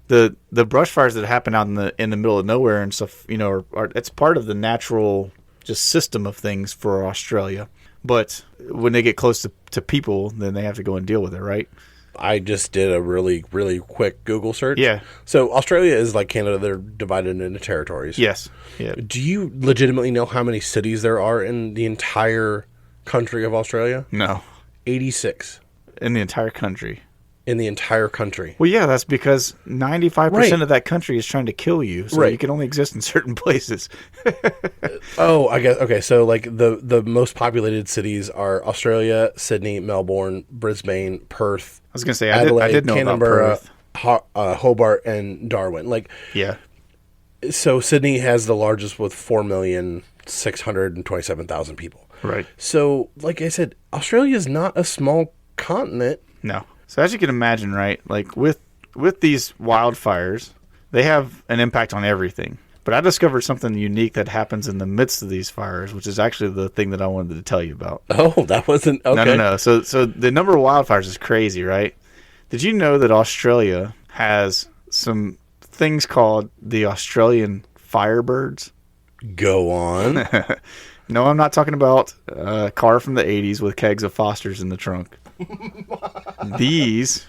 the brush fires that happen out in the middle of nowhere and stuff, it's part of the natural just system of things for Australia. But when they get close to people, then they have to go and deal with it, right? I just did a really, really quick Google search. Yeah. So Australia is like Canada. They're divided into territories. Yes. Yeah. Do you legitimately know how many cities there are in the entire country of Australia? No. 86. In the entire country. In the entire country. Well, yeah, that's because 95% Right. of that country is trying to kill you, so Right. you can only exist in certain places. Oh, I guess. Okay, so like the most populated cities are Australia, Sydney, Melbourne, Brisbane, Perth. I was going to say, Adelaide, I did know Canberra, about Perth. Hobart, and Darwin. Like, Yeah. so Sydney has the largest with 4,627,000 people. Right. So, like I said, Australia is not a small continent. No. So as you can imagine, right, like with these wildfires, they have an impact on everything. But I discovered something unique that happens in the midst of these fires, which is actually the thing that I wanted to tell you about. Oh, that wasn't okay. No. So the number of wildfires is crazy, right? Did you know that Australia has some things called the Australian firebirds? Go on. No, I'm not talking about a car from the 80s with kegs of Fosters in the trunk. These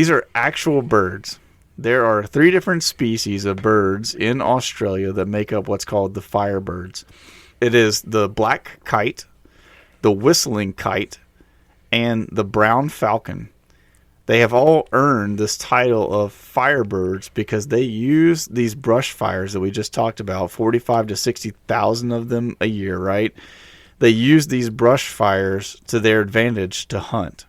are actual birds. There are 3 different species of birds in Australia that make up what's called the firebirds. It is the black kite, the whistling kite, and the brown falcon. They have all earned this title of firebirds because they use these brush fires that we just talked about, 45 to 60,000 of them a year, right? They use these brush fires to their advantage to hunt.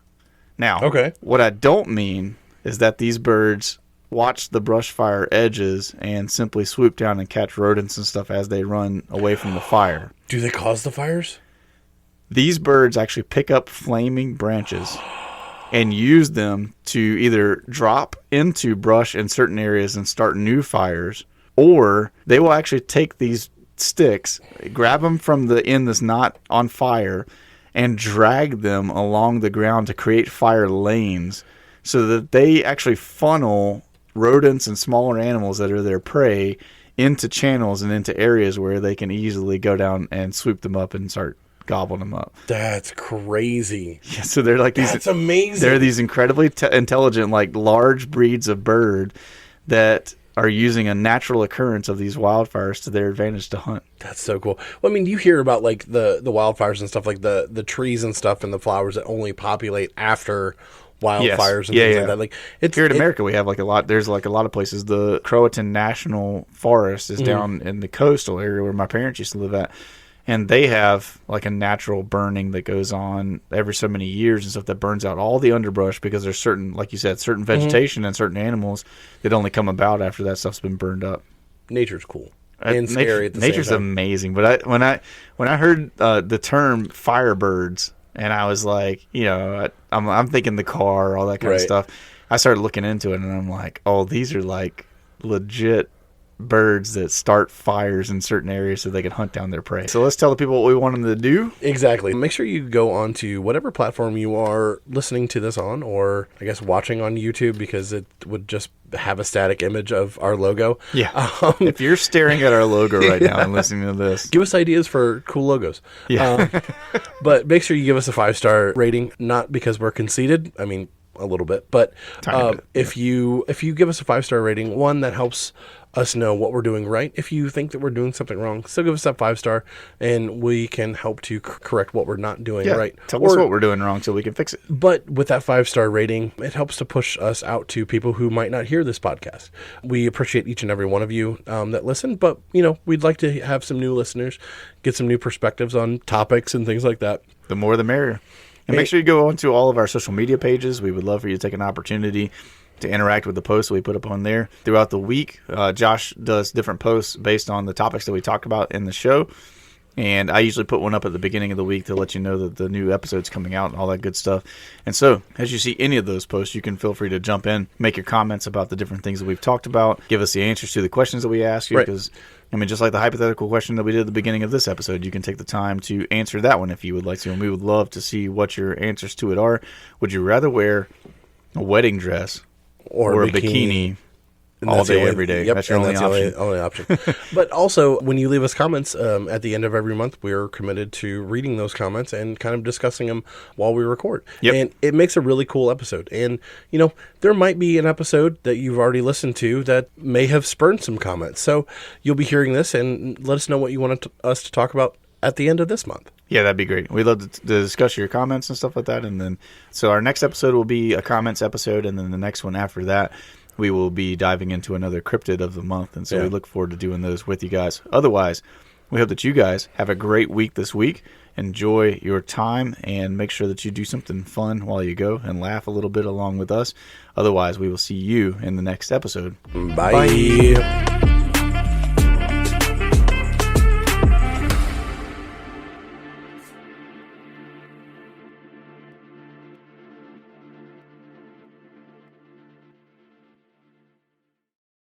Now, what I don't mean is that these birds watch the brush fire edges and simply swoop down and catch rodents and stuff as they run away from the fire. Do they cause the fires? These birds actually pick up flaming branches and use them to either drop into brush in certain areas and start new fires, or they will actually take these sticks, grab them from the end that's not on fire, and drag them along the ground to create fire lanes so that they actually funnel rodents and smaller animals that are their prey into channels and into areas where they can easily go down and swoop them up and start gobbling them up. That's crazy. Yeah, so they're like these. That's amazing. They're these incredibly intelligent, like large breeds of bird that are using a natural occurrence of these wildfires to their advantage to hunt. That's so cool. Well, I mean, you hear about like the wildfires and stuff, like the trees and stuff and the flowers that only populate after wildfires and things like that. Like here in America, we have like a lot. There's like a lot of places. The Croatan National Forest is down in the coastal area where my parents used to live at. And they have like a natural burning that goes on every so many years and stuff that burns out all the underbrush because there's certain, like you said, certain vegetation and certain animals that only come about after that stuff's been burned up. Nature's cool and scary at the same time. Nature's amazing. But when I heard the term firebirds, and I was like, you know, I'm thinking the car, all that kind of stuff. I started looking into it, and I'm like, oh, these are like legit birds that start fires in certain areas so they can hunt down their prey. So let's tell the people what we want them to do. Exactly. Make sure you go on to whatever platform you are listening to this on, or I guess watching on YouTube, because it would just have a static image of our logo. Yeah. If you're staring at our logo right now and listening to this, give us ideas for cool logos. Yeah. But make sure you give us a 5-star rating, not because we're conceited. I mean, a little bit, but if you give us a 5-star rating, one, that helps us know what we're doing right. If you think that we're doing something wrong, still give us that 5-star, and we can help to correct what we're not doing right. Tell us what we're doing wrong so we can fix it. But with that 5-star rating, it helps to push us out to people who might not hear this podcast. We appreciate each and every one of you that listen, but we'd like to have some new listeners, get some new perspectives on topics and things like that. The more the merrier. And make sure you go onto all of our social media pages. We would love for you to take an opportunity to interact with the posts that we put up on there throughout the week. Josh does different posts based on the topics that we talked about in the show. And I usually put one up at the beginning of the week to let you know that the new episode's coming out and all that good stuff. And so, as you see any of those posts, you can feel free to jump in, make your comments about the different things that we've talked about, give us the answers to the questions that we ask you. Because, I mean, just like the hypothetical question that we did at the beginning of this episode, you can take the time to answer that one if you would like to. And we would love to see what your answers to it are. Would you rather wear a wedding dress or a bikini all day, every day? Yep, that's your only option. But also, when you leave us comments at the end of every month, we're committed to reading those comments and kind of discussing them while we record. Yep. And it makes a really cool episode. And, there might be an episode that you've already listened to that may have spurned some comments. So you'll be hearing this, and let us know what you want us to talk about at the end of this month. Yeah, that'd be great. We'd love to discuss your comments and stuff like that. And then, so our next episode will be a comments episode, and then the next one after that, we will be diving into another cryptid of the month. And so we look forward to doing those with you guys. Otherwise, we hope that you guys have a great week this week. Enjoy your time and make sure that you do something fun while you go and laugh a little bit along with us. Otherwise, we will see you in the next episode. Bye.